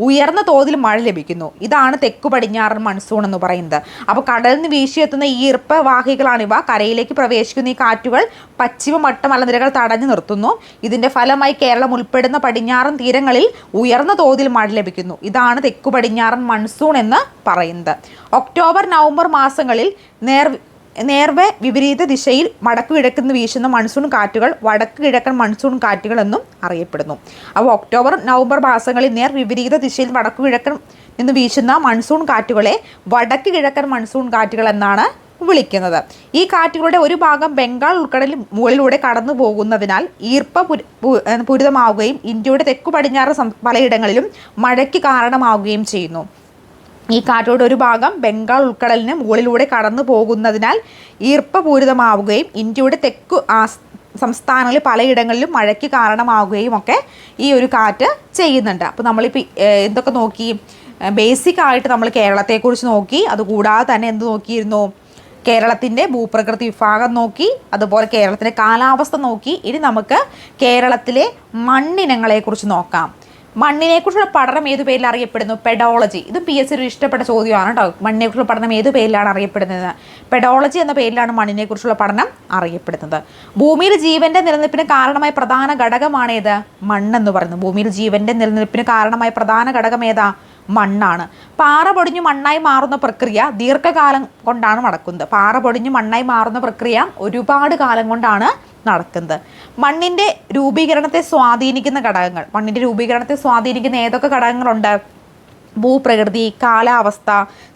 ഉയർന്ന തോതിൽ മഴ ലഭിക്കുന്നു. ഇതാണ് തെക്കു പടിഞ്ഞാറൻ മൺസൂൺ എന്ന് പറയുന്നത്. അപ്പോൾ കടലിൽ നിന്ന് വീശിയെത്തുന്ന ഈ ഈർപ്പവാഹികളാണിവ. കരയിലേക്ക് പ്രവേശിക്കുന്ന ഈ കാറ്റുകൾ പശ്ചിമഘട്ട മലനിരകൾ തടഞ്ഞു നിർത്തുന്നു. ഇതിൻ്റെ ഫലമായി കേരളം ഉൾപ്പെടുന്ന പടിഞ്ഞാറൻ തീരങ്ങളിൽ ഉയർന്ന തോതിൽ മഴ ലഭിക്കുന്നു. ഇതാണ് തെക്കു പടിഞ്ഞാറൻ മൺസൂൺ എന്ന് പറയുന്നത്. ഒക്ടോബർ നവംബർ മാസങ്ങളിൽ നേർവേ വിപരീത ദിശയിൽ വടക്ക് കിഴക്കുന്ന് വീശുന്ന മൺസൂൺ കാറ്റുകൾ വടക്ക് കിഴക്കൻ മൺസൂൺ കാറ്റുകൾ എന്നും അറിയപ്പെടുന്നു. അപ്പോൾ ഒക്ടോബർ നവംബർ മാസങ്ങളിൽ നേർ വിപരീത ദിശയിൽ വടക്ക് കിഴക്കൻ നിന്ന് വീശുന്ന മൺസൂൺ കാറ്റുകളെ വടക്ക് കിഴക്കൻ മൺസൂൺ കാറ്റുകൾ എന്നാണ് വിളിക്കുന്നത്. ഈ കാറ്റുകളുടെ ഒരു ഭാഗം ബംഗാൾ ഉൾക്കടലിൽ മുകളിലൂടെ കടന്നു പോകുന്നതിനാൽ പൂരിതമാവുകയും ഇന്ത്യയുടെ തെക്കു പടിഞ്ഞാറ് പലയിടങ്ങളിലും മഴയ്ക്ക് കാരണമാവുകയും ചെയ്യുന്നു. ഈ കാറ്റുകളുടെ ഒരു ഭാഗം ബംഗാൾ ഉൾക്കടലിന് മുകളിലൂടെ കടന്നു പോകുന്നതിനാൽ ഈർപ്പപൂരിതമാവുകയും ഇന്ത്യയുടെ തെക്കു സംസ്ഥാനങ്ങളിൽ പലയിടങ്ങളിലും മഴയ്ക്ക് കാരണമാവുകയും ഒക്കെ ഈ ഒരു കാറ്റ് ചെയ്യുന്നുണ്ട്. അപ്പോൾ നമ്മളിപ്പോൾ എന്തൊക്കെ നോക്കി? ബേസിക് ആയിട്ട് നമ്മൾ കേരളത്തെക്കുറിച്ച് നോക്കി. അതുകൂടാതെ തന്നെ എന്ത് നോക്കിയിരുന്നു? കേരളത്തിൻ്റെ ഭൂപ്രകൃതി വിഭാഗം നോക്കി. അതുപോലെ കേരളത്തിൻ്റെ കാലാവസ്ഥ നോക്കി. ഇനി നമുക്ക് കേരളത്തിലെ മണ്ണിനങ്ങളെക്കുറിച്ച് നോക്കാം. മണ്ണിനെക്കുറിച്ചുള്ള പഠനം ഏത് പേരിൽ അറിയപ്പെടുന്നു? പെഡോളജി. ഇത് PSC ഒരു ഇഷ്ടപ്പെട്ട ചോദ്യമാണ് കേട്ടോ. മണ്ണിനെക്കുറിച്ചുള്ള പഠനം ഏത് പേരിലാണ് അറിയപ്പെടുന്നത്? പെഡോളജി എന്ന പേരിലാണ് മണ്ണിനെക്കുറിച്ചുള്ള പഠനം അറിയപ്പെടുന്നത്. ഭൂമിയിൽ ജീവൻ്റെ നിലനിൽപ്പിന് കാരണമായ പ്രധാന ഘടകമാണ് ഏത്? മണ്ണെന്ന് പറയുന്നത്. ഭൂമിയിൽ ജീവൻ്റെ നിലനിൽപ്പിന് കാരണമായ പ്രധാന ഘടകം ഏതാ? മണ്ണാണ്. പാറ പൊടിഞ്ഞു മണ്ണായി മാറുന്ന പ്രക്രിയ ദീർഘകാലം കൊണ്ടാണ് നടക്കുന്നത്. പാറ പൊടിഞ്ഞു മണ്ണായി മാറുന്ന പ്രക്രിയ ഒരുപാട് കാലം കൊണ്ടാണ് നടക്കുന്നത്. മണ്ണിൻ്റെ രൂപീകരണത്തെ സ്വാധീനിക്കുന്ന ഘടകങ്ങൾ. മണ്ണിൻ്റെ രൂപീകരണത്തെ സ്വാധീനിക്കുന്ന ഏതൊക്കെ ഘടകങ്ങളുണ്ട്? ഭൂപ്രകൃതി, കാലാവസ്ഥ,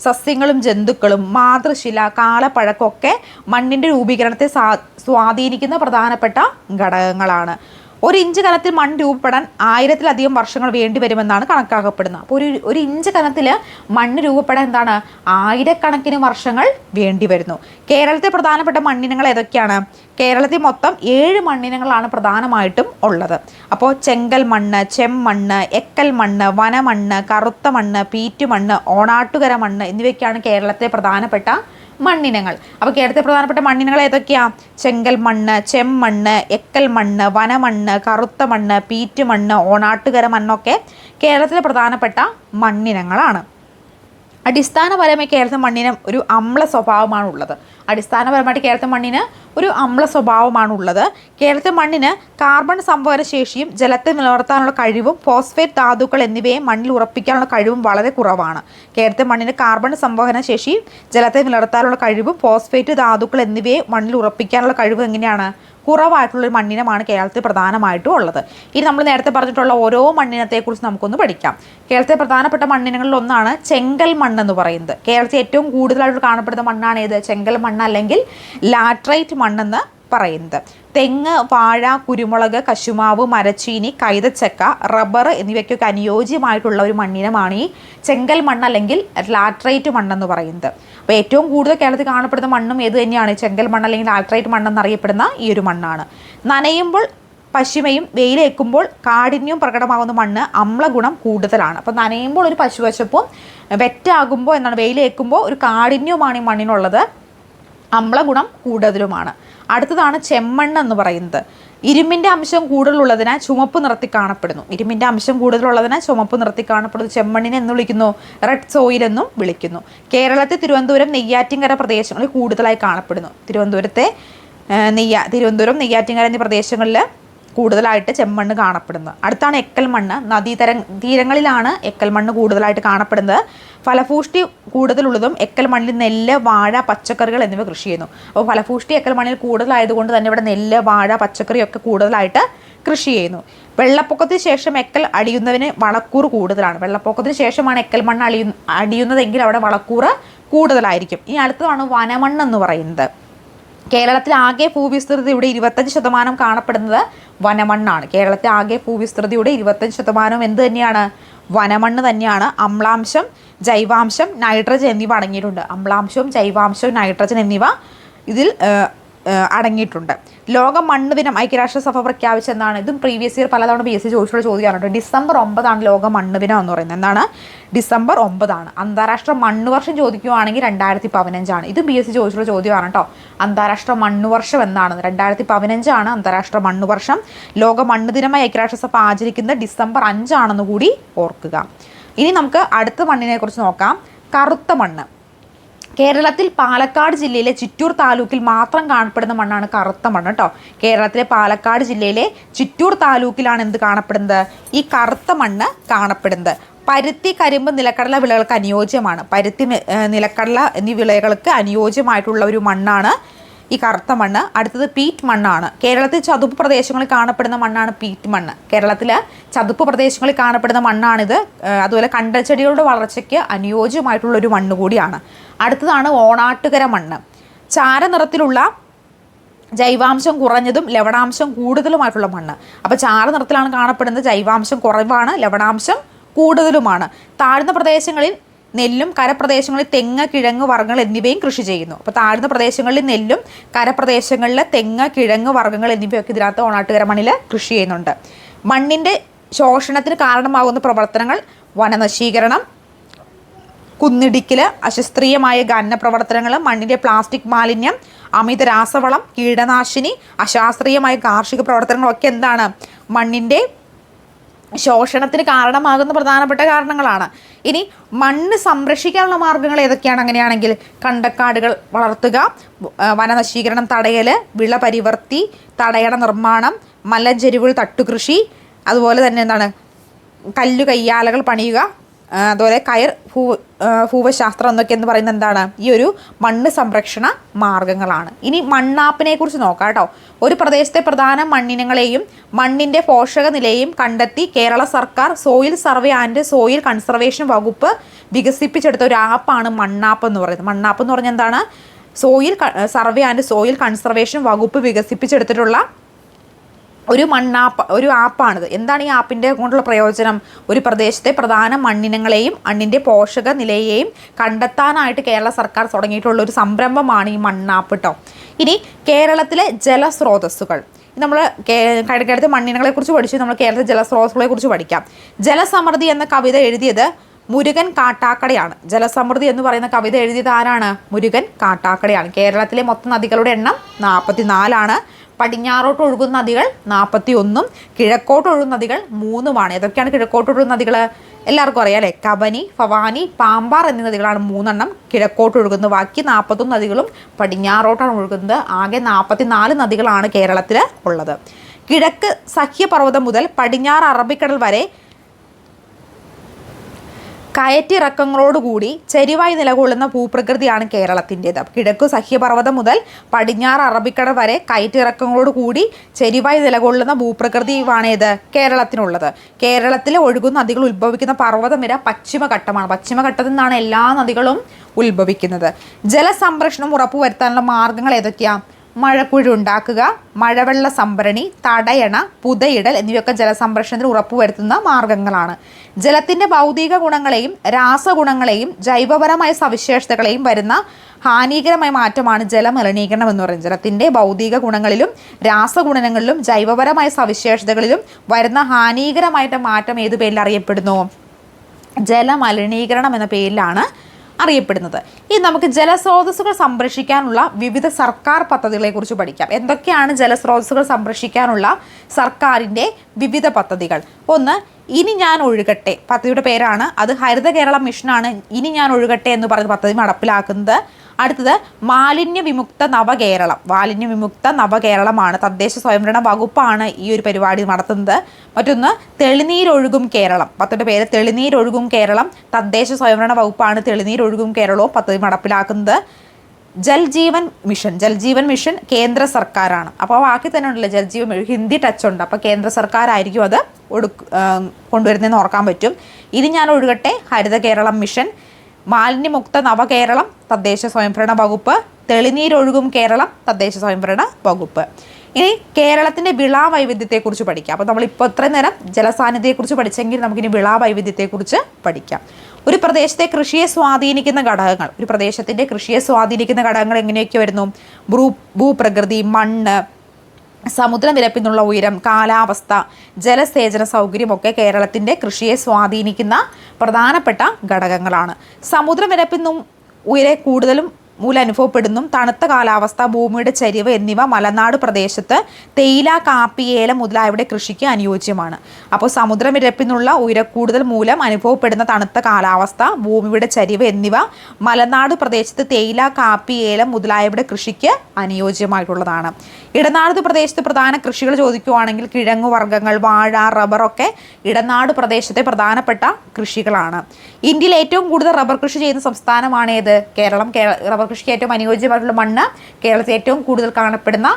സസ്യങ്ങളും ജന്തുക്കളും, മാതൃശില, കാലപ്പഴക്കമൊക്കെ മണ്ണിൻ്റെ രൂപീകരണത്തെ സ്വാധീനിക്കുന്ന പ്രധാനപ്പെട്ട ഘടകങ്ങളാണ്. 1 ഇഞ്ച് കനത്തിൽ മണ്ണ് രൂപപ്പെടാൻ 1000-ലധികം വർഷങ്ങൾ വേണ്ടി വരുമെന്നാണ് കണക്കാക്കപ്പെടുന്നത്. അപ്പോൾ ഒരു ഇഞ്ച് കനത്തിൽ മണ്ണ് രൂപപ്പെടാൻ എന്താണ്? 1000കണക്കിന് വർഷങ്ങൾ വേണ്ടി വരുന്നു. കേരളത്തിലെ പ്രധാനപ്പെട്ട മണ്ണിനങ്ങൾ ഏതൊക്കെയാണ്? കേരളത്തിൽ മൊത്തം 7 മണ്ണിനങ്ങളാണ് പ്രധാനമായിട്ടും ഉള്ളത്. അപ്പോൾ ചെങ്കൽ മണ്ണ്, ചെമ്മണ്ണ്, എക്കൽ മണ്ണ്, വനമണ്ണ്, കറുത്ത മണ്ണ്, പീറ്റുമണ്ണ്, ഓണാട്ടുകര മണ്ണ് എന്നിവയൊക്കെയാണ് കേരളത്തിലെ പ്രധാനപ്പെട്ട മണ്ണിനങ്ങൾ. അപ്പോൾ കേരളത്തിലെ പ്രധാനപ്പെട്ട മണ്ണിനങ്ങൾ ഏതൊക്കെയാണ്? ചെങ്കൽ മണ്ണ്, ചെമ്മണ്ണ്, എക്കൽ മണ്ണ്, വനമണ്ണ്, കറുത്ത മണ്ണ്, പീറ്റുമണ്ണ്, ഓണാട്ടുകര മണ്ണൊക്കെ കേരളത്തിലെ പ്രധാനപ്പെട്ട മണ്ണിനങ്ങളാണ്. അടിസ്ഥാനപരമായി കേരളത്തിലെ മണ്ണിന് ഒരു അമ്ല സ്വഭാവമാണുള്ളത്. അടിസ്ഥാനപരമായിട്ട് കേരളത്തിലെ മണ്ണിന് ഒരു അമ്ല സ്വഭാവമാണുള്ളത്. കേരളത്തിലെ മണ്ണിന് കാർബൺ സംവഹന ശേഷിയും ജലത്തെ നിലനിർത്താനുള്ള കഴിവും ഫോസ്ഫേറ്റ് ധാതുക്കൾ എന്നിവയെ മണ്ണിൽ ഉറപ്പിക്കാനുള്ള കഴിവും വളരെ കുറവാണ്. കേരളത്തിലെ മണ്ണിന് കാർബൺ സംവഹന ശേഷിയും ജലത്തെ നിലനിർത്താനുള്ള കഴിവും ഫോസ്ഫേറ്റ് ധാതുക്കൾ എന്നിവയെ മണ്ണിൽ ഉറപ്പിക്കാനുള്ള കഴിവ് എങ്ങനെയാണ്? കുറവായിട്ടുള്ളൊരു മണ്ണിനമാണ് കേരളത്തിൽ പ്രധാനമായിട്ടും ഉള്ളത്. ഇനി നമ്മൾ നേരത്തെ പറഞ്ഞിട്ടുള്ള ഓരോ മണ്ണിനത്തെക്കുറിച്ച് നമുക്കൊന്ന് പഠിക്കാം. കേരളത്തിലെ പ്രധാനപ്പെട്ട മണ്ണിനങ്ങളിൽ ഒന്നാണ് ചെങ്കൽ മണ്ണെന്ന് പറയുന്നത്. കേരളത്തിൽ ഏറ്റവും കൂടുതലായിട്ട് കാണപ്പെടുന്ന മണ്ണാണ് ഏത്? ചെങ്കൽ മണ്ണ് അല്ലെങ്കിൽ ലാറ്ററൈറ്റ് മണ്ണെന്ന് പറയുന്നത്. തെങ്ങ്, വാഴ, കുരുമുളക്, കശുമാവ്, മരച്ചീനി, കൈതച്ചക്ക, റബ്ബർ എന്നിവയ്ക്കൊക്കെ അനുയോജ്യമായിട്ടുള്ള ഒരു മണ്ണിനമാണ് ഈ ചെങ്കൽ മണ്ണ് അല്ലെങ്കിൽ ലാറ്ററൈറ്റ് മണ്ണെന്ന് പറയുന്നത്. അപ്പോൾ ഏറ്റവും കൂടുതൽ കേരളത്തിൽ കാണപ്പെടുന്ന മണ്ണും ഏത് തന്നെയാണ്? ചെങ്കൽ മണ്ണ് അല്ലെങ്കിൽ ലാറ്ററൈറ്റ് മണ്ണെന്നറിയപ്പെടുന്ന ഈ ഒരു മണ്ണാണ്. നനയുമ്പോൾ പശിമയും വെയിലേക്കുമ്പോൾ കാഠിന്യവും പ്രകടമാകുന്ന മണ്ണ് അമ്ലഗുണം കൂടുതലാണ്. അപ്പോൾ നനയുമ്പോൾ ഒരു പശുവശപ്പും വെറ്റാകുമ്പോൾ എന്താണ്? വെയിലേക്കുമ്പോൾ ഒരു കാഠിന്യവുമാണ് ഈ മണ്ണിനുള്ളത്. അമ്ലഗുണം കൂടുതലുമാണ്. അടുത്തതാണ് ചെമ്മണ്ണ് എന്ന് പറയുന്നത്. ഇരുമ്പിൻ്റെ അംശം കൂടുതലുള്ളതിനാൽ ചുമപ്പ് നിറത്തിൽ കാണപ്പെടുന്നു. ഇരുമ്പിൻ്റെ അംശം കൂടുതലുള്ളതിനാൽ ചുമപ്പ് നിറത്തിൽ കാണപ്പെടുന്നു. ചെമ്മണ്ണിനെ എന്ന് വിളിക്കുന്നു? റെഡ് സോയിൽ എന്നും വിളിക്കുന്നു. കേരളത്തിൽ തിരുവനന്തപുരം, നെയ്യാറ്റിൻകര പ്രദേശങ്ങളിൽ കൂടുതലായി കാണപ്പെടുന്നു. തിരുവനന്തപുരം, നെയ്യാറ്റിൻകര എന്നീ പ്രദേശങ്ങളിൽ കൂടുതലായിട്ട് ചെമ്മണ്ണ് കാണപ്പെടുന്നത്. അടുത്താണ് എക്കൽ മണ്ണ്. തീരങ്ങളിലാണ് എക്കൽ മണ്ണ് കൂടുതലായിട്ട് കാണപ്പെടുന്നത്. ഫലഭൂഷ്ടി കൂടുതലുള്ളതും എക്കൽ മണ്ണിൽ നെല്ല്, വാഴ, പച്ചക്കറികൾ എന്നിവ കൃഷി ചെയ്യുന്നു. അപ്പോൾ ഫലഭൂഷ്ടി എക്കൽ മണ്ണിൽ കൂടുതലായതുകൊണ്ട് തന്നെ ഇവിടെ നെല്ല്, വാഴ, പച്ചക്കറിയൊക്കെ കൂടുതലായിട്ട് കൃഷി ചെയ്യുന്നു. വെള്ളപ്പൊക്കത്തിന് ശേഷം എക്കൽ അടിയുന്നതിന് വളക്കൂറ് കൂടുതലാണ്. വെള്ളപ്പൊക്കത്തിന് ശേഷമാണ് എക്കൽ മണ്ണ് അടിയുന്നതെങ്കിൽ അവിടെ വളക്കൂറ് കൂടുതലായിരിക്കും. ഇനി അടുത്തതാണ് വനമണ്ണ് എന്ന് പറയുന്നത്. കേരളത്തിൽ ആകെ ഭൂവിസ്തൃതിയുടെ 25% കാണപ്പെടുന്നത് വനമണ്ണാണ്. കേരളത്തിൽ ആകെ ഭൂവിസ്തൃതിയുടെ 25% എന്ത് തന്നെയാണ്? വനമണ്ണ് തന്നെയാണ്. അമ്ലാംശം, ജൈവാംശം, നൈട്രജൻ എന്നിവ അടങ്ങിയിട്ടുണ്ട്. അമ്ലാംശവും ജൈവാംശവും നൈട്രജൻ എന്നിവ ഇതിൽ അടങ്ങിയിട്ടുണ്ട്. ലോക മണ്ണ് ദിനം ഐക്യരാഷ്ട്രസഭ പ്രഖ്യാപിച്ചെന്നാണ്. ഇതും പ്രീവിയസ് ഇയർ പലതവണ PSC ചോദിച്ചുള്ള ചോദ്യമാണ്. ഡിസംബർ 9 ലോക മണ്ണ് ദിനം എന്ന് പറയുന്നത്. എന്താണ്? ഡിസംബർ 9. അന്താരാഷ്ട്ര മണ്ണ് വർഷം ചോദിക്കുകയാണെങ്കിൽ 2015. ഇതും PSC ചോദിച്ചുള്ള ചോദ്യമാണ് കേട്ടോ. അന്താരാഷ്ട്ര മണ്ണ് വർഷം എന്നാണ്? 2015 അന്താരാഷ്ട്ര മണ്ണ് വർഷം. ലോക മണ്ണ് ദിനമായി ഐക്യരാഷ്ട്രസഭ ആചരിക്കുന്നത് ഡിസംബർ 5 കൂടി ഓർക്കുക. ഇനി നമുക്ക് അടുത്ത മണ്ണിനെ കുറിച്ച് നോക്കാം. കറുത്ത മണ്ണ്. കേരളത്തിൽ പാലക്കാട് ജില്ലയിലെ ചിറ്റൂർ താലൂക്കിൽ മാത്രം കാണപ്പെടുന്ന മണ്ണാണ് കറുത്ത മണ്ണ് കേട്ടോ. കേരളത്തിലെ പാലക്കാട് ജില്ലയിലെ ചിറ്റൂർ താലൂക്കിലാണ് എന്ത് കാണപ്പെടുന്നത്? ഈ കറുത്ത മണ്ണ് കാണപ്പെടുന്നത്. പരുത്തി, കരിമ്പ്, നിലക്കടല വിളകൾക്ക് അനുയോജ്യമാണ്. പരുത്തി, നിലക്കടല എന്നീ വിളകൾക്ക് അനുയോജ്യമായിട്ടുള്ള ഒരു മണ്ണാണ് ഈ കറുത്ത മണ്ണ്. അടുത്തത് പീറ്റ് മണ്ണാണ്. കേരളത്തിൽ ചതുപ്പ് പ്രദേശങ്ങളിൽ കാണപ്പെടുന്ന മണ്ണാണ് പീറ്റ് മണ്ണ്. കേരളത്തിൽ ചതുപ്പ് പ്രദേശങ്ങളിൽ കാണപ്പെടുന്ന മണ്ണാണിത്. അതുപോലെ കണ്ടൽച്ചെടികളുടെ വളർച്ചയ്ക്ക് അനുയോജ്യമായിട്ടുള്ള ഒരു മണ്ണ് കൂടിയാണ്. അടുത്തതാണ് ഓണാട്ടുകര മണ്ണ്. ചാരനിറത്തിലുള്ള ജൈവാംശം കുറഞ്ഞതും ലവണാംശം കൂടുതലുമായിട്ടുള്ള മണ്ണ്. അപ്പോൾ ചാരനിറത്തിലാണ് കാണപ്പെടുന്നത്. ജൈവാംശം കുറവാണ്, ലവണാംശം കൂടുതലുമാണ്. താഴ്ന്ന പ്രദേശങ്ങളിൽ നെല്ലും കരപ്രദേശങ്ങളിൽ തെങ്ങ്, കിഴങ്ങ് വർഗ്ഗങ്ങൾ എന്നിവയും കൃഷി ചെയ്യുന്നു. അപ്പോൾ താഴ്ന്ന പ്രദേശങ്ങളിൽ നെല്ലും കരപ്രദേശങ്ങളിൽ തെങ്ങ്, കിഴങ്ങ് വർഗ്ഗങ്ങൾ എന്നിവയൊക്കെ ഇതിനകത്ത് ഓണാട്ടുകര മണ്ണിൽ കൃഷി ചെയ്യുന്നുണ്ട്. മണ്ണിൻ്റെ ശോഷണത്തിന് കാരണമാകുന്ന പ്രവർത്തനങ്ങൾ വനനശീകരണം, കുന്നിടിക്കൽ, അശാസ്ത്രീയമായ ഖനന പ്രവർത്തനങ്ങൾ, മണ്ണിൻ്റെ പ്ലാസ്റ്റിക് മാലിന്യം, അമിത രാസവളം, കീടനാശിനി, അശാസ്ത്രീയമായ കാർഷിക പ്രവർത്തനങ്ങളൊക്കെ എന്താണ് മണ്ണിൻ്റെ ശോഷണത്തിന് കാരണമാകുന്ന പ്രധാനപ്പെട്ട കാരണങ്ങളാണ്. ഇനി മണ്ണ് സംരക്ഷിക്കാനുള്ള മാർഗ്ഗങ്ങൾ ഏതൊക്കെയാണ്? അങ്ങനെയാണെങ്കിൽ കണ്ടക്കാടുകൾ വളർത്തുക, വനനശീകരണം തടയൽ, വിള പരിവർത്തി, തടയണ നിർമ്മാണം, മലഞ്ചെരിവുകൾ തട്ടുകൃഷി, അതുപോലെ തന്നെ എന്താണ് കയ്യാലകൾ പണിയുക, അതുപോലെ ഭൂവശാസ്ത്രം എന്നൊക്കെ എന്ന് പറയുന്നത് എന്താണ് ഈ ഒരു മണ്ണ് സംരക്ഷണ മാർഗങ്ങളാണ്. ഇനി മണ്ണാപ്പിനെ കുറിച്ച് നോക്കാം കേട്ടോ. ഒരു പ്രദേശത്തെ പ്രധാന മണ്ണിനങ്ങളെയും മണ്ണിൻ്റെ പോഷക നിലയും കണ്ടെത്തി കേരള സർക്കാർ soil survey and soil conservation വകുപ്പ് വികസിപ്പിച്ചെടുത്ത ഒരു ആപ്പാണ് മണ്ണാപ്പ് എന്ന് പറയുന്നത്. മണ്ണാപ്പ് എന്ന് പറഞ്ഞാൽ എന്താണ്? Soil survey and soil conservation വകുപ്പ് വികസിപ്പിച്ചെടുത്തിട്ടുള്ള ഒരു ആപ്പാണിത്. എന്താണ് ഈ ആപ്പിൻ്റെ കൊണ്ടുള്ള പ്രയോജനം? ഒരു പ്രദേശത്തെ പ്രധാന മണ്ണിനങ്ങളെയും മണ്ണിൻ്റെ പോഷക നിലയെയും കണ്ടെത്താനായിട്ട് കേരള സർക്കാർ തുടങ്ങിയിട്ടുള്ള ഒരു സംരംഭമാണ് ഈ മണ്ണാപ്പ് കേട്ടോ. ഇനി കേരളത്തിലെ ജലസ്രോതസ്സുകൾ. നമ്മൾ കേരളത്തിലെ മണ്ണിനങ്ങളെക്കുറിച്ച് പഠിച്ചു, നമ്മൾ കേരളത്തിലെ ജലസ്രോതസ്സുകളെ കുറിച്ച് പഠിക്കാം. ജലസമൃദ്ധി എന്ന കവിത എഴുതിയത് മുരുകൻ കാട്ടാക്കടയാണ്. ജലസമൃദ്ധി എന്ന് പറയുന്ന കവിത എഴുതിയത് ആരാണ്? മുരുകൻ കാട്ടാക്കടയാണ്. കേരളത്തിലെ മൊത്തം നദികളുടെ എണ്ണം 44ആണ്. പടിഞ്ഞാറോട്ട് ഒഴുകുന്ന നദികൾ 41, കിഴക്കോട്ട് ഒഴുകുന്ന നദികൾ 3. ഏതൊക്കെയാണ് കിഴക്കോട്ട് ഒഴുകുന്ന നദികൾ? എല്ലാവർക്കും അറിയാം അല്ലേ? കബനി, ഭവാനി, പാമ്പാർ എന്നീ നദികളാണ് 3 കിഴക്കോട്ട് ഒഴുകുന്നത്. ബാക്കി 41 നദികളും പടിഞ്ഞാറോട്ടാണ് ഒഴുകുന്നത്. ആകെ 44 നദികളാണ് കേരളത്തിൽ ഉള്ളത്. കിഴക്ക് സഹ്യപർവ്വതം മുതൽ പടിഞ്ഞാറ് അറബിക്കടൽ വരെ കയറ്റിറക്കങ്ങളോടുകൂടി ചെരിവായി നിലകൊള്ളുന്ന ഭൂപ്രകൃതിയാണ് കേരളത്തിൻ്റേത്. കിഴക്കു സഹ്യപർവ്വതം മുതൽ പടിഞ്ഞാറ് അറബിക്കടൽ വരെ കയറ്റിറക്കങ്ങളോടുകൂടി ചെരിവായി നിലകൊള്ളുന്ന ഭൂപ്രകൃതിയാണേത് കേരളത്തിനുള്ളത്. കേരളത്തിൽ ഒഴുകുന്ന നദികൾ ഉത്ഭവിക്കുന്ന പർവ്വതനിര പശ്ചിമഘട്ടമാണ്. പശ്ചിമഘട്ടത്തിൽ നിന്നാണ് എല്ലാ നദികളും ഉത്ഭവിക്കുന്നത്. ജലസംരക്ഷണം ഉറപ്പുവരുത്താനുള്ള മാർഗ്ഗങ്ങൾ ഏതൊക്കെയാണ്? മഴക്കുഴി ഉണ്ടാക്കുക, മഴവെള്ള സംഭരണി, തടയണ, പുതയിടൽ എന്നിവയൊക്കെ ജലസംരക്ഷണത്തിന് ഉറപ്പുവരുത്തുന്ന മാർഗങ്ങളാണ്. ജലത്തിൻ്റെ ഭൗതിക ഗുണങ്ങളെയും രാസഗുണങ്ങളെയും ജൈവപരമായ സവിശേഷതകളെയും വരുന്ന ഹാനികരമായ മാറ്റമാണ് ജലമലിനീകരണം എന്ന് പറയുന്നത്. ജലത്തിൻ്റെ ഭൗതിക ഗുണങ്ങളിലും രാസഗുണങ്ങളിലും ജൈവപരമായ സവിശേഷതകളിലും വരുന്ന ഹാനികരമായിട്ട് മാറ്റം ഏത് പേരിൽ അറിയപ്പെടുന്നു? ജലമലിനീകരണം എന്ന പേരിലാണ് അറിയപ്പെടുന്നത്. ഇനി നമുക്ക് ജലസ്രോതസ്സുകൾ സംരക്ഷിക്കാനുള്ള വിവിധ സർക്കാർ പദ്ധതികളെക്കുറിച്ച് പഠിക്കാം. എന്തൊക്കെയാണ് ജലസ്രോതസ്സുകൾ സംരക്ഷിക്കാനുള്ള സർക്കാരിൻ്റെ വിവിധ പദ്ധതികൾ? ഒന്ന്, ഇനി ഞാൻ ഒഴുകട്ടെ പദ്ധതിയുടെ പേരാണ്. അത് ഹരിത കേരളം മിഷനാണ് ഇനി ഞാൻ ഒഴുകട്ടെ എന്ന് പറയുന്ന പദ്ധതി നടപ്പിലാക്കുന്നത്. അടുത്തത് മാലിന്യ വിമുക്ത നവകേരളം. മാലിന്യ വിമുക്ത നവകേരളമാണ്. തദ്ദേശ സ്വയംഭരണ വകുപ്പാണ് ഈ ഒരു പരിപാടി നടത്തുന്നത്. മറ്റൊന്ന് തെളിനീരൊഴുകും കേരളം. പദ്ധതിയുടെ പേര് തെളിനീരൊഴുകും കേരളം. തദ്ദേശ സ്വയംഭരണ വകുപ്പാണ് തെളിനീരൊഴുകും കേരളവും പദ്ധതി നടപ്പിലാക്കുന്നത്. ജൽജീവൻ മിഷൻ. ജൽജീവൻ മിഷൻ കേന്ദ്ര സർക്കാരാണ്. അപ്പോൾ ബാക്കി തന്നെ ഉണ്ടല്ലോ ജൽജീവൻ, ഹിന്ദി ടച്ച് ഉണ്ട്. അപ്പോൾ കേന്ദ്ര സർക്കാരായിരിക്കും അത് കൊണ്ടുവരുന്നതെന്ന് ഓർക്കാൻ പറ്റും. ഇനി ഞാൻ ഒഴുകട്ടെ ഹരിത കേരളം മിഷൻ. മാലിന്യമുക്ത നവകേരളം തദ്ദേശ സ്വയംഭരണ വകുപ്പ്. തെളിനീരൊഴുകും കേരളം തദ്ദേശ സ്വയംഭരണ വകുപ്പ്. ഇനി കേരളത്തിൻ്റെ വിള വൈവിധ്യത്തെക്കുറിച്ച് പഠിക്കാം. അപ്പോൾ നമ്മളിപ്പോൾ ഇത്രയും നേരം ജലസാന്നിധ്യത്തെക്കുറിച്ച് പഠിച്ചെങ്കിൽ നമുക്കിനി വിള വൈവിധ്യത്തെക്കുറിച്ച് പഠിക്കാം. ഒരു പ്രദേശത്തെ കൃഷിയെ സ്വാധീനിക്കുന്ന ഘടകങ്ങൾ. ഒരു പ്രദേശത്തിൻ്റെ കൃഷിയെ സ്വാധീനിക്കുന്ന ഘടകങ്ങൾ എങ്ങനെയൊക്കെ വരുന്നു? ഭൂപ്രകൃതി, മണ്ണ്, സമുദ്രനിരപ്പിൽ നിന്നുള്ള ഉയരം, കാലാവസ്ഥ, ജലസേചന സൗകര്യമൊക്കെ കേരളത്തിൻ്റെ കൃഷിയെ സ്വാധീനിക്കുന്ന പ്രധാനപ്പെട്ട ഘടകങ്ങളാണ്. സമുദ്രനിരപ്പിൽ നിന്നും കൂടുതലും മൂലം അനുഭവപ്പെടുന്നു തണുത്ത കാലാവസ്ഥ, ഭൂമിയുടെ ചരിവ് എന്നിവ മലനാട് പ്രദേശത്ത് തേയില, കാപ്പി, ഏലം മുതലായവയുടെ കൃഷിക്ക് അനുയോജ്യമാണ്. അപ്പോൾ സമുദ്രനിരപ്പിൽ നിന്നുള്ള ഉയരക്കൂടുതൽ മൂലം അനുഭവപ്പെടുന്ന തണുത്ത കാലാവസ്ഥ, ഭൂമിയുടെ ചരിവ് എന്നിവ മലനാട് പ്രദേശത്ത് തേയില, കാപ്പി, ഏലം മുതലായവയുടെ കൃഷിക്ക് അനുയോജ്യമായിട്ടുള്ളതാണ്. ഇടനാട് പ്രദേശത്ത് പ്രധാന കൃഷികൾ ചോദിക്കുകയാണെങ്കിൽ കിഴങ്ങുവർഗ്ഗങ്ങൾ, വാഴ, റബ്ബറൊക്കെ ഇടനാട് പ്രദേശത്തെ പ്രധാനപ്പെട്ട കൃഷികളാണ്. ഇന്ത്യയിൽ ഏറ്റവും കൂടുതൽ റബ്ബർ കൃഷി ചെയ്യുന്ന സംസ്ഥാനമാണ് ഏത്? കേരളം. റബ്ബർ കൃഷിക്ക് ഏറ്റവും അനുയോജ്യമായിട്ടുള്ള മണ്ണ് കേരളത്തിൽ ഏറ്റവും കൂടുതൽ കാണപ്പെടുന്ന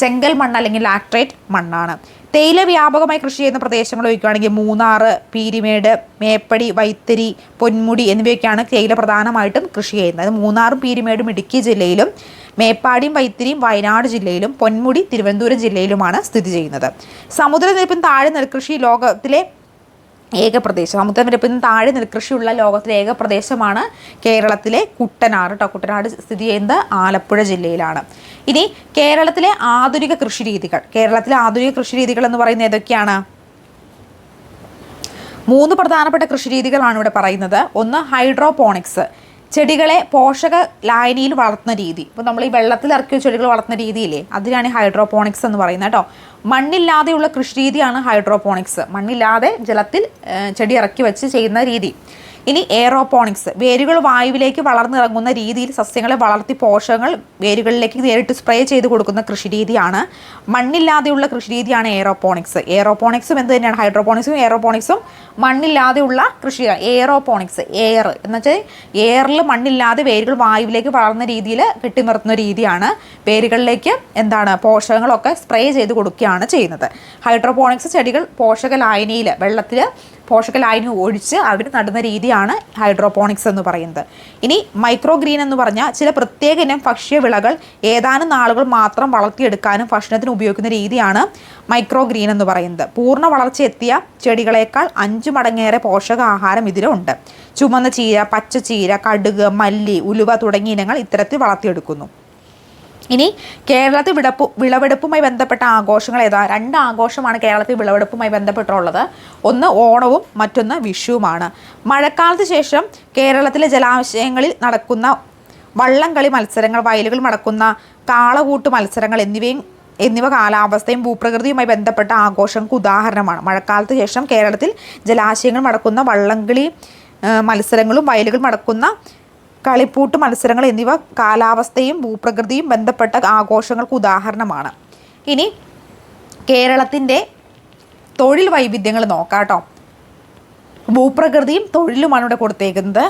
ചെങ്കൽ മണ്ണ് അല്ലെങ്കിൽ ലാറ്ററൈറ്റ് മണ്ണാണ്. തേയില വ്യാപകമായി കൃഷി ചെയ്യുന്ന പ്രദേശങ്ങൾ ചോദിക്കുകയാണെങ്കിൽ മൂന്നാർ, പീരിമേട്, മേപ്പടി, വൈത്തിരി, പൊന്മുടി എന്നിവയൊക്കെയാണ് തേയില പ്രധാനമായിട്ടും കൃഷി ചെയ്യുന്നത്. മൂന്നാറും പീരിമേടും ഇടുക്കി ജില്ലയിലും, മേപ്പാടിയും വൈത്തിരിയും വയനാട് ജില്ലയിലും, പൊന്മുടി തിരുവനന്തപുരം ജില്ലയിലുമാണ് സ്ഥിതി ചെയ്യുന്നത്. സമുദ്രനിരപ്പിന് താഴെ നെൽകൃഷി ലോകത്തിലെ ഏക പ്രദേശം. സമുദ്രനിരപ്പിന് താഴെ നെൽകൃഷിയുള്ള ലോകത്തിലെ ഏക പ്രദേശമാണ് കേരളത്തിലെ കുട്ടനാട്. കുട്ടനാട് സ്ഥിതി ചെയ്യുന്നത് ആലപ്പുഴ ജില്ലയിലാണ്. ഇനി കേരളത്തിലെ ആധുനിക കൃഷിരീതികൾ. കേരളത്തിലെ ആധുനിക കൃഷിരീതികൾ എന്ന് പറയുന്നത് ഏതൊക്കെയാണ്? 3 പ്രധാനപ്പെട്ട കൃഷിരീതികളാണ് ഇവിടെ പറയുന്നത്. ഒന്ന് ഹൈഡ്രോപോണിക്സ്, ചെടികളെ പോഷക ലായനിയിൽ വളർത്തുന്ന രീതി. ഇപ്പോൾ നമ്മൾ ഈ വെള്ളത്തിൽ ഇറക്കിയ ചെടികൾ വളർത്തുന്ന രീതിയില്ലേ, അതിനാണ് ഹൈഡ്രോപോണിക്സ് എന്ന് പറയുന്നത് കേട്ടോ. മണ്ണില്ലാതെയുള്ള കൃഷിരീതിയാണ് ഹൈഡ്രോപോണിക്സ്. മണ്ണില്ലാതെ ജലത്തിൽ ചെടി ഇറക്കി വെച്ച് ചെയ്യുന്ന രീതി. ഇനി എയറോപോണിക്സ്, വേരുകൾ വായുവിലേക്ക് വളർന്നിറങ്ങുന്ന രീതിയിൽ സസ്യങ്ങളെ വളർത്തി പോഷകങ്ങൾ വേരുകളിലേക്ക് നേരിട്ട് സ്പ്രേ ചെയ്ത് കൊടുക്കുന്ന കൃഷിരീതിയാണ്. മണ്ണില്ലാതെയുള്ള കൃഷിരീതിയാണ് എയറോപോണിക്സ്. എയറോപോണിക്സും എന്ത് തന്നെയാണ്? ഹൈഡ്രോപോണിക്സും എയറോപോണിക്സും മണ്ണില്ലാതെയുള്ള കൃഷിയാണ്. എയറോപോണിക്സ്, എയർ എന്ന് വെച്ചാൽ എയറിൽ മണ്ണില്ലാതെ വേരുകൾ വായുവിലേക്ക് വളർന്ന രീതിയിൽ കെട്ടിനിർത്തുന്ന രീതിയാണ്. വേരുകളിലേക്ക് എന്താണ് പോഷകങ്ങളൊക്കെ സ്പ്രേ ചെയ്ത് കൊടുക്കുകയാണ് ചെയ്യുന്നത്. ഹൈഡ്രോപോണിക്സ് ചെടികൾ പോഷക ലായനിയിൽ വെള്ളത്തിൽ പോഷക ലായനി ഒഴിച്ച് അവർ നടുന്ന രീതിയാണ് ഹൈഡ്രോപോണിക്സ് എന്ന് പറയുന്നത്. ഇനി മൈക്രോ ഗ്രീൻ എന്ന് പറഞ്ഞാൽ ചില പ്രത്യേക ഇനം ഭക്ഷ്യവിളകൾ ഏതാനും നാളുകൾ മാത്രം വളർത്തിയെടുക്കാനും ഭക്ഷണത്തിന് ഉപയോഗിക്കുന്ന രീതിയാണ് മൈക്രോ ഗ്രീൻ എന്ന് പറയുന്നത്. പൂർണ്ണ വളർച്ച എത്തിയ ചെടികളേക്കാൾ 5 മടങ്ങേറെ പോഷകാഹാരം ഇതിലുണ്ട്. ചുമന്ന ചീര, പച്ചച്ചീര, കടുക്, മല്ലി, ഉലുവ തുടങ്ങിയ ഇനങ്ങൾ ഇത്തരത്തിൽ വളർത്തിയെടുക്കുന്നു. ഇനി കേരളത്തിൽ വിളവെടുപ്പുമായി ബന്ധപ്പെട്ട ആഘോഷങ്ങൾ ഏതാ? 2 ആഘോഷമാണ് കേരളത്തിൽ വിളവെടുപ്പുമായി ബന്ധപ്പെട്ടുള്ളത്. ഒന്ന് ഓണവും മറ്റൊന്ന് വിഷുവുമാണ്. മഴക്കാലത്ത് ശേഷം കേരളത്തിലെ ജലാശയങ്ങളിൽ നടക്കുന്ന വള്ളംകളി മത്സരങ്ങൾ, വയലുകളിൽ നടക്കുന്ന കാളകൂട്ട് മത്സരങ്ങൾ എന്നിവ കാലാവസ്ഥയും ഭൂപ്രകൃതിയുമായി ബന്ധപ്പെട്ട ആഘോഷങ്ങൾക്ക് ഉദാഹരണമാണ്. മഴക്കാലത്ത് ശേഷം കേരളത്തിൽ ജലാശയങ്ങൾ നടക്കുന്ന വള്ളംകളി മത്സരങ്ങളും വയലുകൾ നടക്കുന്ന കളിപ്പൂട്ട് മത്സരങ്ങൾ എന്നിവ കാലാവസ്ഥയും ഭൂപ്രകൃതിയും ബന്ധപ്പെട്ട ആഘോഷങ്ങൾക്ക് ഉദാഹരണമാണ്. ഇനി കേരളത്തിൻ്റെ തൊഴിൽ വൈവിധ്യങ്ങൾ നോക്കാം കേട്ടോ. ഭൂപ്രകൃതിയും തൊഴിലുമാണ് ഇവിടെ കൊടുത്തേക്കുന്നത്.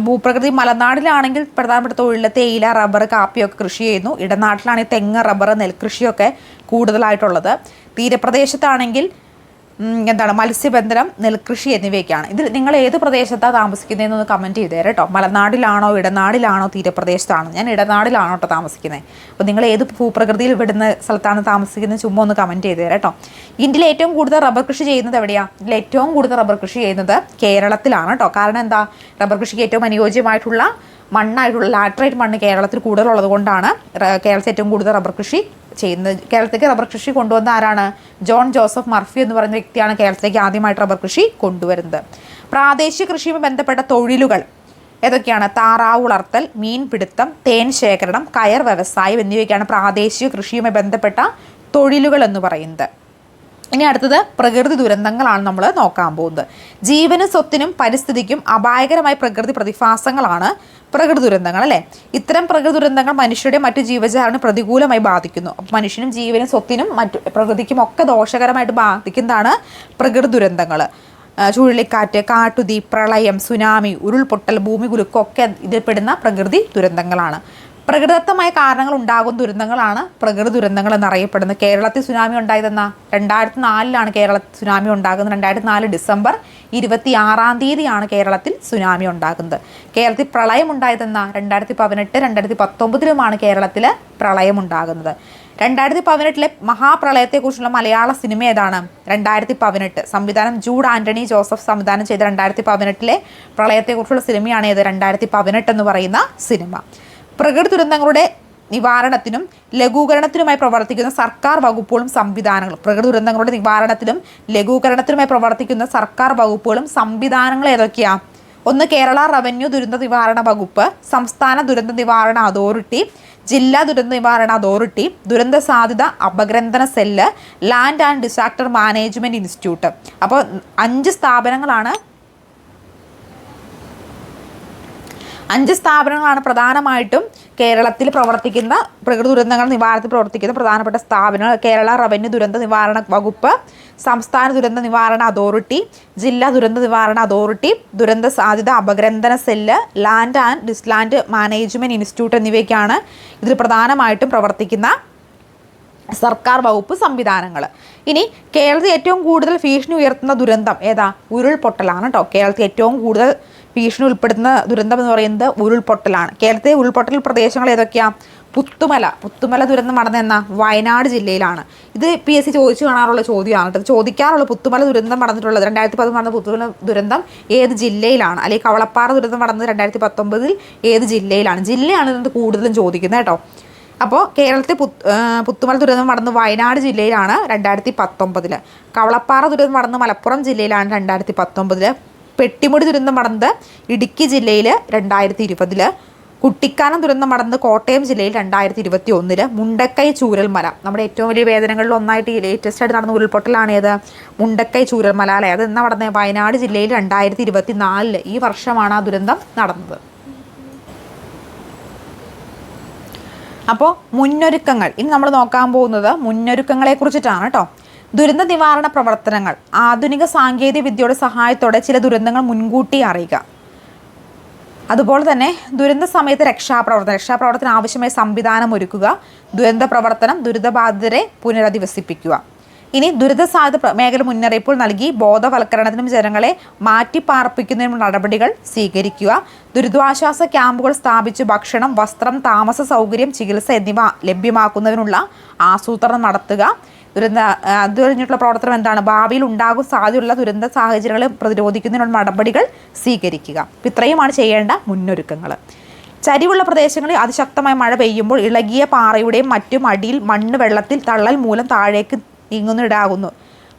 ഭൂപ്രകൃതി മലനാടിലാണെങ്കിൽ പ്രധാനപ്പെട്ട തൊഴിൽ തേയില, റബ്ബർ, കാപ്പിയൊക്കെ കൃഷി ചെയ്യുന്നു. ഇടനാട്ടിലാണെങ്കിൽ തെങ്ങ്, റബ്ബർ, നെൽകൃഷിയൊക്കെ കൂടുതലായിട്ടുള്ളത്. തീരപ്രദേശത്താണെങ്കിൽ മത്സ്യബന്ധനം, നെൽകൃഷി എന്നിവയൊക്കെയാണ്. ഇതിൽ നിങ്ങൾ ഏത് പ്രദേശത്താണ് താമസിക്കുന്നതെന്നൊന്ന് കമൻറ്റ് ചെയ്ത് തരാം കേട്ടോ. മലനാടിലാണോ, ഇടനാടിലാണോ, തീരപ്രദേശത്താണോ? ഞാൻ ഇടനാടിലാണോ കേട്ടോ താമസിക്കുന്നത്. അപ്പോൾ നിങ്ങൾ ഏത് ഭൂപ്രകൃതിയിൽ വിടുന്ന സ്ഥലത്താണ് താമസിക്കുന്നത് ചുമ്മാ ഒന്ന് കമൻറ്റ് ചെയ്ത് തരാം കേട്ടോ. ഇന്ത്യയിൽ ഏറ്റവും കൂടുതൽ റബ്ബർ കൃഷി ചെയ്യുന്നത് എവിടെയാണ്? ഇതിൽ ഏറ്റവും കൂടുതൽ റബ്ബർ കൃഷി ചെയ്യുന്നത് കേരളത്തിലാണ് കേട്ടോ. കാരണം എന്താ? റബ്ബർ കൃഷിക്ക് ഏറ്റവും അനുയോജ്യമായിട്ടുള്ള മണ്ണായിട്ടുള്ള ലാറ്ററൈറ്റ് മണ്ണ് കേരളത്തിൽ കൂടുതലുള്ളത് കൊണ്ടാണ് കേരളത്തിൽ ഏറ്റവും കൂടുതൽ റബ്ബർ കൃഷി ചെയ്യുന്നത്. കേരളത്തിലേക്ക് റബ്ബർ കൃഷി കൊണ്ടുവന്ന ആരാണ്? ജോൺ ജോസഫ് മർഫി എന്ന് പറയുന്ന വ്യക്തിയാണ് കേരളത്തിലേക്ക് ആദ്യമായിട്ട് റബ്ബർ കൃഷി കൊണ്ടുവരുന്നത്. പ്രാദേശിക കൃഷിയുമായി ബന്ധപ്പെട്ട തൊഴിലുകൾ ഏതൊക്കെയാണ്? താറാവ് വളർത്തൽ, മീൻപിടുത്തം, തേൻ ശേഖരണം, കയർ വ്യവസായം എന്നിവയൊക്കെയാണ് പ്രാദേശിക കൃഷിയുമായി ബന്ധപ്പെട്ട തൊഴിലുകൾ എന്ന് പറയുന്നത്. ഇനി അടുത്തത് പ്രകൃതി ദുരന്തങ്ങളാണ് നമ്മൾ നോക്കാൻ പോകുന്നത്. ജീവനും സ്വത്തിനും പരിസ്ഥിതിക്കും അപായകരമായ പ്രകൃതി പ്രതിഭാസങ്ങളാണ് പ്രകൃതി ദുരന്തങ്ങൾ അല്ലേ. ഇത്തരം പ്രകൃതി ദുരന്തങ്ങൾ മനുഷ്യരുടെ മറ്റു ജീവജാലങ്ങളെ പ്രതികൂലമായി ബാധിക്കുന്നു. അപ്പോൾ മനുഷ്യനും ജീവനും സ്വത്തിനും മറ്റു പ്രകൃതിക്കും ഒക്കെ ദോഷകരമായിട്ട് ബാധിക്കുന്നതാണ് പ്രകൃതി ദുരന്തങ്ങൾ. ചുഴലിക്കാറ്റ്, കാട്ടുതീ, പ്രളയം, സുനാമി, ഉരുൾപൊട്ടൽ, ഭൂമികുലുക്കമൊക്കെ ഇതിൽപ്പെടുന്ന പ്രകൃതി ദുരന്തങ്ങളാണ്. പ്രകൃതിദത്തമായ കാരണങ്ങൾ ഉണ്ടാകുന്ന ദുരന്തങ്ങളാണ് പ്രകൃതി ദുരന്തങ്ങൾ എന്നറിയപ്പെടുന്നത്. കേരളത്തിൽ സുനാമി ഉണ്ടായതെന്നാ 2004 കേരളത്തിൽ സുനാമി ഉണ്ടാകുന്നത്. 2004 ഡിസംബർ 26 കേരളത്തിൽ സുനാമി ഉണ്ടാകുന്നത്. കേരളത്തിൽ പ്രളയം ഉണ്ടായതെന്നാ 2018, 2019 കേരളത്തിൽ പ്രളയം ഉണ്ടാകുന്നത്. 2018 മഹാപ്രളയത്തെക്കുറിച്ചുള്ള മലയാള സിനിമ ഏതാണ്? 2018 സംവിധാനം ജൂഡ് ആൻ്റണി ജോസഫ് സംവിധാനം ചെയ്ത 2018 പ്രളയത്തെക്കുറിച്ചുള്ള സിനിമയാണ് ഏത്? 2018 എന്ന് പറയുന്ന സിനിമ. പ്രകൃതി ദുരന്തങ്ങളുടെ നിവാരണത്തിനും ലഘൂകരണത്തിനുമായി പ്രവർത്തിക്കുന്ന സർക്കാർ വകുപ്പുകളും സംവിധാനങ്ങളും. പ്രകൃതി ദുരന്തങ്ങളുടെ നിവാരണത്തിനും ലഘൂകരണത്തിനുമായി പ്രവർത്തിക്കുന്ന സർക്കാർ വകുപ്പുകളും സംവിധാനങ്ങളും ഏതൊക്കെയാണ്? ഒന്ന് കേരള റവന്യൂ ദുരന്ത നിവാരണ വകുപ്പ്, സംസ്ഥാന ദുരന്ത നിവാരണ അതോറിറ്റി, ജില്ലാ ദുരന്ത നിവാരണ അതോറിറ്റി, ദുരന്ത സാധ്യത അപഗ്രഥന cell, land and disaster management institute. അപ്പോൾ 5 സ്ഥാപനങ്ങളാണ് പ്രധാനമായിട്ടും കേരളത്തിൽ പ്രവർത്തിക്കുന്ന പ്രകൃതി ദുരന്തങ്ങൾ നിവാരണത്തിൽ പ്രവർത്തിക്കുന്ന പ്രധാനപ്പെട്ട സ്ഥാപനങ്ങൾ. കേരള റവന്യൂ ദുരന്ത നിവാരണ വകുപ്പ്, സംസ്ഥാന ദുരന്ത നിവാരണ അതോറിറ്റി, ജില്ലാ ദുരന്ത നിവാരണ അതോറിറ്റി, ദുരന്ത സാധ്യത അപഗ്രഥന സെല്ല്, ലാൻഡ് ആൻഡ് ഡിസ്ലാൻഡ് മാനേജ്മെൻറ്റ് ഇൻസ്റ്റിറ്റ്യൂട്ട് എന്നിവയ്ക്കാണ് ഇതിൽ പ്രധാനമായിട്ടും പ്രവർത്തിക്കുന്ന സർക്കാർ വകുപ്പ് സംവിധാനങ്ങൾ. ഇനി കേരളത്തിൽ ഏറ്റവും കൂടുതൽ ഭീഷണി ഉയർത്തുന്ന ദുരന്തം ഏതാ? ഉരുൾപൊട്ടലാണ് കേട്ടോ. കേരളത്തിൽ ഏറ്റവും കൂടുതൽ ഭീഷണി ഉൾപ്പെടുന്ന ദുരന്തം എന്ന് പറയുന്നത് ഉരുൾപൊട്ടലാണ്. കേരളത്തിലെ ഉരുൾപൊട്ടൽ പ്രദേശങ്ങൾ ഏതൊക്കെയാണ്? പുത്തുമല ദുരന്തം നടന്ന വയനാട് ജില്ലയിലാണ്. ഇത് PSC ചോദിച്ചു കാണാറുള്ള ചോദ്യമാണ് കേട്ടോ. ചോദിക്കാറുള്ള പുത്തുമല ദുരന്തം നടന്നിട്ടുള്ളത് 2010 നടന്ന പുത്തുമല ദുരന്തം ഏത് ജില്ലയിലാണ്? അല്ലെങ്കിൽ കവളപ്പാറ ദുരന്തം നടന്നത് 2019 ഏത് ജില്ലയിലാണ്? ജില്ലയാണ് ഇത് കൂടുതലും ചോദിക്കുന്നത് കേട്ടോ. അപ്പോൾ കേരളത്തിൽ പുത്തുമല ദുരന്തം നടന്ന് വയനാട് ജില്ലയിലാണ് 2019. കവളപ്പാറ ദുരന്തം നടന്ന് മലപ്പുറം ജില്ലയിലാണ് 2019. പെട്ടിമുടി ദുരന്തം നടന്നത് ഇടുക്കി ജില്ലയിൽ 2020. കുട്ടിക്കാനം ദുരന്തം നടന്നത് കോട്ടയം ജില്ലയിൽ 2021. മുണ്ടക്കൈ ചൂരൽമല നമ്മുടെ ഏറ്റവും വലിയ വേദനകളിൽ ഒന്നായിട്ട് ലേറ്റസ്റ്റ് ആയിട്ട് നടന്ന ഉരുൾപൊട്ടലാണ് ഏത്? മുണ്ടക്കൈ ചൂരൽമല അല്ലേ. അത് എന്നാ നടന്നത്? വയനാട് ജില്ലയിൽ 2024 ഈ വർഷമാണ് ആ ദുരന്തം നടന്നത്. അപ്പോൾ മുന്നൊരുക്കങ്ങൾ, ഇനി നമ്മൾ നോക്കാൻ പോകുന്നത് മുന്നൊരുക്കങ്ങളെ കുറിച്ചിട്ടാണ് കേട്ടോ. ദുരന്ത നിവാരണ പ്രവർത്തനങ്ങൾ. ആധുനിക സാങ്കേതിക വിദ്യയുടെ സഹായത്തോടെ ചില ദുരന്തങ്ങൾ മുൻകൂട്ടി അറിയുക. അതുപോലെ തന്നെ ദുരന്ത സമയത്ത് രക്ഷാപ്രവർത്തനം ആവശ്യമായ സംവിധാനം ഒരുക്കുക. ദുരന്ത പ്രവർത്തനം, ദുരിതബാധിതരെ പുനരധിവസിപ്പിക്കുക. ഇനി ദുരിതസാധ്യത മേഖല മുന്നറിയിപ്പുകൾ നൽകി ബോധവൽക്കരണത്തിനും ജനങ്ങളെ മാറ്റിപ്പാർപ്പിക്കുന്നതിനും നടപടികൾ സ്വീകരിക്കുക. ദുരിതാശ്വാസ ക്യാമ്പുകൾ സ്ഥാപിച്ച് ഭക്ഷണം, വസ്ത്രം, താമസ സൗകര്യം, ചികിത്സ എന്നിവ ലഭ്യമാക്കുന്നതിനുള്ള ആസൂത്രണം നടത്തുക. അത് കഴിഞ്ഞിട്ടുള്ള പ്രവർത്തനം എന്താണ്? ഭാവിയിൽ ഉണ്ടാകും സാധ്യതയുള്ള ദുരന്ത സാഹചര്യങ്ങളെ പ്രതിരോധിക്കുന്നതിനുള്ള നടപടികൾ സ്വീകരിക്കുക. ഇത്രയുമാണ് ചെയ്യേണ്ട മുന്നൊരുക്കങ്ങൾ. ചരിവുള്ള പ്രദേശങ്ങളിൽ അതിശക്തമായ മഴ പെയ്യുമ്പോൾ ഇളകിയ പാറയുടെയും മറ്റും അടിയിൽ മണ്ണ് വെള്ളത്തിൽ തള്ളൽ മൂലം താഴേക്ക് നീങ്ങുന്നിടാകുന്നു.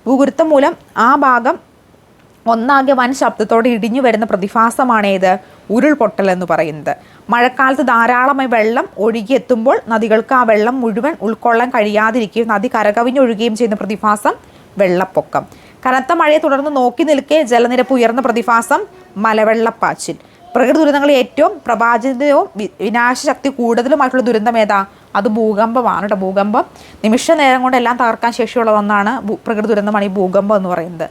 ഭൂഗുരുത്തം മൂലം ആ ഭാഗം ഒന്നാകെ വൻ ശബ്ദത്തോടെ ഇടിഞ്ഞു വരുന്ന പ്രതിഭാസമാണേത്? ഉരുൾപൊട്ടൽ എന്ന് പറയുന്നത്. മഴക്കാലത്ത് ധാരാളമായി വെള്ളം ഒഴുകിയെത്തുമ്പോൾ നദികൾക്ക് ആ വെള്ളം മുഴുവൻ ഉൾക്കൊള്ളാൻ കഴിയാതിരിക്കുകയും നദി കരകവിഞ്ഞൊഴുകുകയും ചെയ്യുന്ന പ്രതിഭാസം വെള്ളപ്പൊക്കം. കനത്ത മഴയെ തുടർന്ന് നോക്കി നിൽക്കെ ജലനിരപ്പ് ഉയർന്ന പ്രതിഭാസം മലവെള്ളപ്പാച്ചിൽ. പ്രകൃതി ദുരന്തങ്ങളിൽ ഏറ്റവും പ്രഭാചിതവും വിനാശശക്തി കൂടുതലുമായിട്ടുള്ള ദുരന്തം ഏതാ? അത് ഭൂകമ്പമാണ് കേട്ടോ. ഭൂകമ്പം നിമിഷ നേരം കൊണ്ട് എല്ലാം തകർക്കാൻ ശേഷിയുള്ള ഒന്നാണ്. പ്രകൃതി ദുരന്തമാണ് ഈ ഭൂകമ്പം എന്ന് പറയുന്നത്.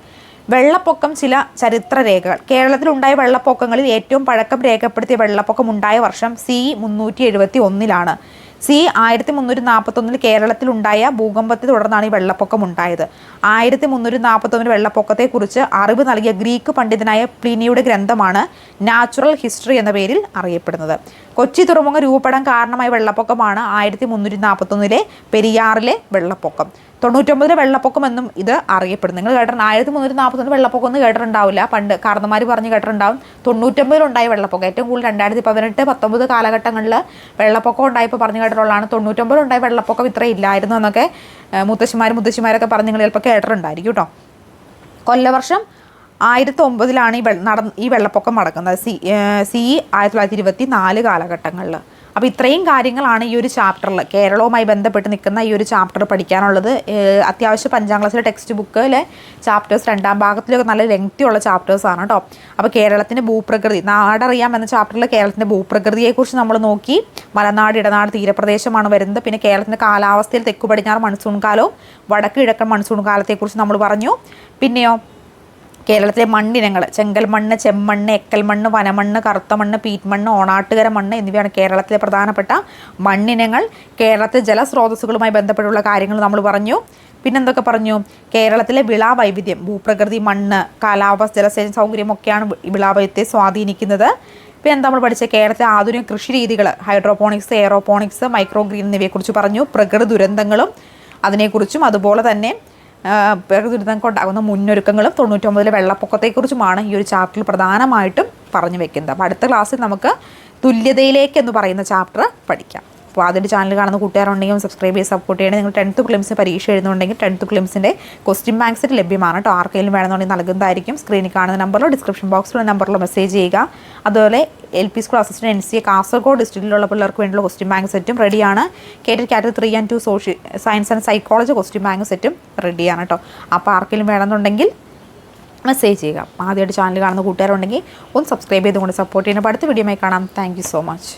വെള്ളപ്പൊക്കം. ചില ചരിത്ര രേഖകൾ. കേരളത്തിലുണ്ടായ വെള്ളപ്പൊക്കങ്ങളിൽ ഏറ്റവും പഴക്കം രേഖപ്പെടുത്തിയ വെള്ളപ്പൊക്കം ഉണ്ടായ വർഷം CE 371 CE 1341 കേരളത്തിലുണ്ടായ ഭൂകമ്പത്തെ തുടർന്നാണ് ഈ വെള്ളപ്പൊക്കം ഉണ്ടായത്. 1341 വെള്ളപ്പൊക്കത്തെക്കുറിച്ച് അറിവ് നൽകിയ ഗ്രീക്ക് പണ്ഡിതനായ പ്ലിനിയുടെ ഗ്രന്ഥമാണ് നാച്ചുറൽ ഹിസ്റ്ററി എന്ന പേരിൽ അറിയപ്പെടുന്നത്. കൊച്ചി തുറമുഖം രൂപപ്പെടാൻ കാരണമായ വെള്ളപ്പൊക്കമാണ് 1341 പെരിയാറിലെ വെള്ളപ്പൊക്കം. 99 വെള്ളപ്പൊക്കം എന്നും ഇത് അറിയപ്പെടുന്നു. നിങ്ങൾ കേട്ടിട്ടുണ്ട് 1341 വെള്ളപ്പൊക്കം ഒന്നും കേട്ടിട്ടുണ്ടാവില്ല. പണ്ട് കാരണന്മാർ പറഞ്ഞ് കേട്ടിട്ടുണ്ടാവും. 99 ഉണ്ടായ വെള്ളപ്പൊക്കം ഏറ്റവും കൂടുതൽ 2018, 19 കാലഘട്ടങ്ങളിൽ വെള്ളപ്പൊക്കം ഉണ്ടായപ്പോൾ പറഞ്ഞു കേട്ടിട്ടുള്ളതാണ്. 99 ഉണ്ടായ വെള്ളപ്പൊക്കം ഇത്ര ഇല്ലായിരുന്നു എന്നൊക്കെ മുത്തശ്ശിമാരൊക്കെ പറഞ്ഞ് നിങ്ങൾ ചിലപ്പോൾ കേട്ടിട്ടുണ്ടായിരിക്കും കേട്ടോ. കൊല്ലവർഷം 1009 ഈ വെള്ളപ്പൊക്കം നടക്കുന്നത്. CE 1924 കാലഘട്ടങ്ങളിൽ. അപ്പോൾ ഇത്രയും കാര്യങ്ങളാണ് ഈ ഒരു ചാപ്റ്ററിൽ കേരളവുമായി ബന്ധപ്പെട്ട് നിൽക്കുന്ന ഈ ഒരു ചാപ്റ്റർ പഠിക്കാനുള്ളത്. അത്യാവശ്യം 5ാം ക്ലാസ്സിലെ ടെക്സ്റ്റ് ബുക്കിലെ ചാപ്റ്റേഴ്സ് 2ാം ഭാഗത്തിലൊക്കെ നല്ല ലെങ്തി ഉള്ള ചാപ്റ്റേഴ്സാണ് കേട്ടോ. അപ്പോൾ കേരളത്തിൻ്റെ ഭൂപ്രകൃതി, നാടറിയാം എന്ന ചാപ്റ്ററിൽ കേരളത്തിൻ്റെ ഭൂപ്രകൃതിയെക്കുറിച്ച് നമ്മൾ നോക്കി. മലനാട്, ഇടനാട്, തീരപ്രദേശമാണ് വരുന്നത്. പിന്നെ കേരളത്തിൻ്റെ കാലാവസ്ഥയിൽ തെക്കു പടിഞ്ഞാറ് മൺസൂൺ കാലവും വടക്ക് കിഴക്കൻ മൺസൂൺ കാലത്തെക്കുറിച്ച് നമ്മൾ പറഞ്ഞു. പിന്നെയോ കേരളത്തിലെ മണ്ണിനങ്ങൾ ചെങ്കൽ മണ്ണ്, ചെമ്മണ്ണ്, എക്കൽ മണ്ണ്, വനമണ്ണ്, കറുത്ത മണ്ണ്, പീറ്റ് മണ്ണ്, ഓണാട്ടുകര മണ്ണ് എന്നിവയാണ് കേരളത്തിലെ പ്രധാനപ്പെട്ട മണ്ണിനങ്ങൾ. കേരളത്തിലെ ജലസ്രോതസ്സുകളുമായി ബന്ധപ്പെട്ടുള്ള കാര്യങ്ങൾ നമ്മൾ പറഞ്ഞു. പിന്നെന്തൊക്കെ പറഞ്ഞു? കേരളത്തിലെ വിളാവൈവിധ്യം, ഭൂപ്രകൃതി, മണ്ണ്, കാലാവസ്ഥ, ജലസേചന സൗകര്യമൊക്കെയാണ് വിളാവൈവിധ്യത്തെ സ്വാധീനിക്കുന്നത്. പിന്നെ എന്താ നമ്മൾ പഠിച്ച കേരളത്തിലെ ആധുനിക കൃഷി രീതികൾ, ഹൈഡ്രോപോണിക്സ്, എയറോപോണിക്സ്, മൈക്രോഗ്രീൻ എന്നിവയെക്കുറിച്ച് പറഞ്ഞു. പ്രകൃതി ദുരന്തങ്ങളും അതിനെക്കുറിച്ചും അതുപോലെ തന്നെ പ്രകൃതി ദുരന്തങ്ങൾക്ക് ഉണ്ടാകുന്ന മുന്നൊരുക്കങ്ങളും 99 വെള്ളപ്പൊക്കത്തെക്കുറിച്ചുമാണ് ഈ ഒരു ചാപ്റ്ററിൽ പ്രധാനമായിട്ടും പറഞ്ഞു വെക്കുന്നത്. അപ്പോൾ അടുത്ത ക്ലാസ്സിൽ നമുക്ക് തുല്യതയിലേക്ക് എന്ന് പറയുന്ന ചാപ്റ്റർ പഠിക്കാം. അപ്പോൾ ആദ്യമായിട്ട് ചാനൽ കാണുന്ന കൂട്ടുകാരുണ്ടെങ്കിൽ സബ്സ്ക്രൈബ് ചെയ്ത് സപ്പോർട്ട് ചെയ്യണേ. നിങ്ങൾ 10th പ്രിലിംസ് പരീക്ഷ എഴുതുന്നുണ്ടെങ്കിൽ 10th പ്രിലിംസിൻ്റെ ക്വസ്റ്റ്യൻ ബാങ്ക് സെറ്റ് ലഭ്യമാണ് കേട്ടോ. ആർക്കെങ്കിലും വേണമെന്നുണ്ടെങ്കിൽ നൽകുന്നതായിരിക്കും. സ്ക്രീനിൽ കാണുന്ന നമ്പറിലോ ഡിസ്ക്രിപ്ഷൻ ബോക്സിലുള്ള നമ്പറിലോ മെസ്സേജ് ചെയ്യുക. അതുപോലെ LP school assistant NCA Kasaragod ഡിസ്ട്രിക്റ്റിലുള്ള പിള്ളേർക്ക് വേണ്ടിയുള്ള ക്വസ്റ്റ്യൻ ബാങ്ക് സെറ്റും റെഡിയാണ്. Category 3 and 2 science and psychology question bank സെറ്റും റെഡിയാണ് കേട്ടോ. അപ്പോൾ ആർക്കെങ്കിലും വേണമെന്നുണ്ടെങ്കിൽ മെസ്സേജ് ചെയ്യുക. ആദ്യമായിട്ട് ചാനൽ കാണുന്ന കൂട്ടുകാരുണ്ടെങ്കിൽ ഒന്ന് സബ്സ്ക്രൈബ് ചെയ്തുകൊണ്ട് സപ്പോർട്ട് ചെയ്യണം. അടുത്ത വീഡിയോയുമായി കാണാം. Thank you so much.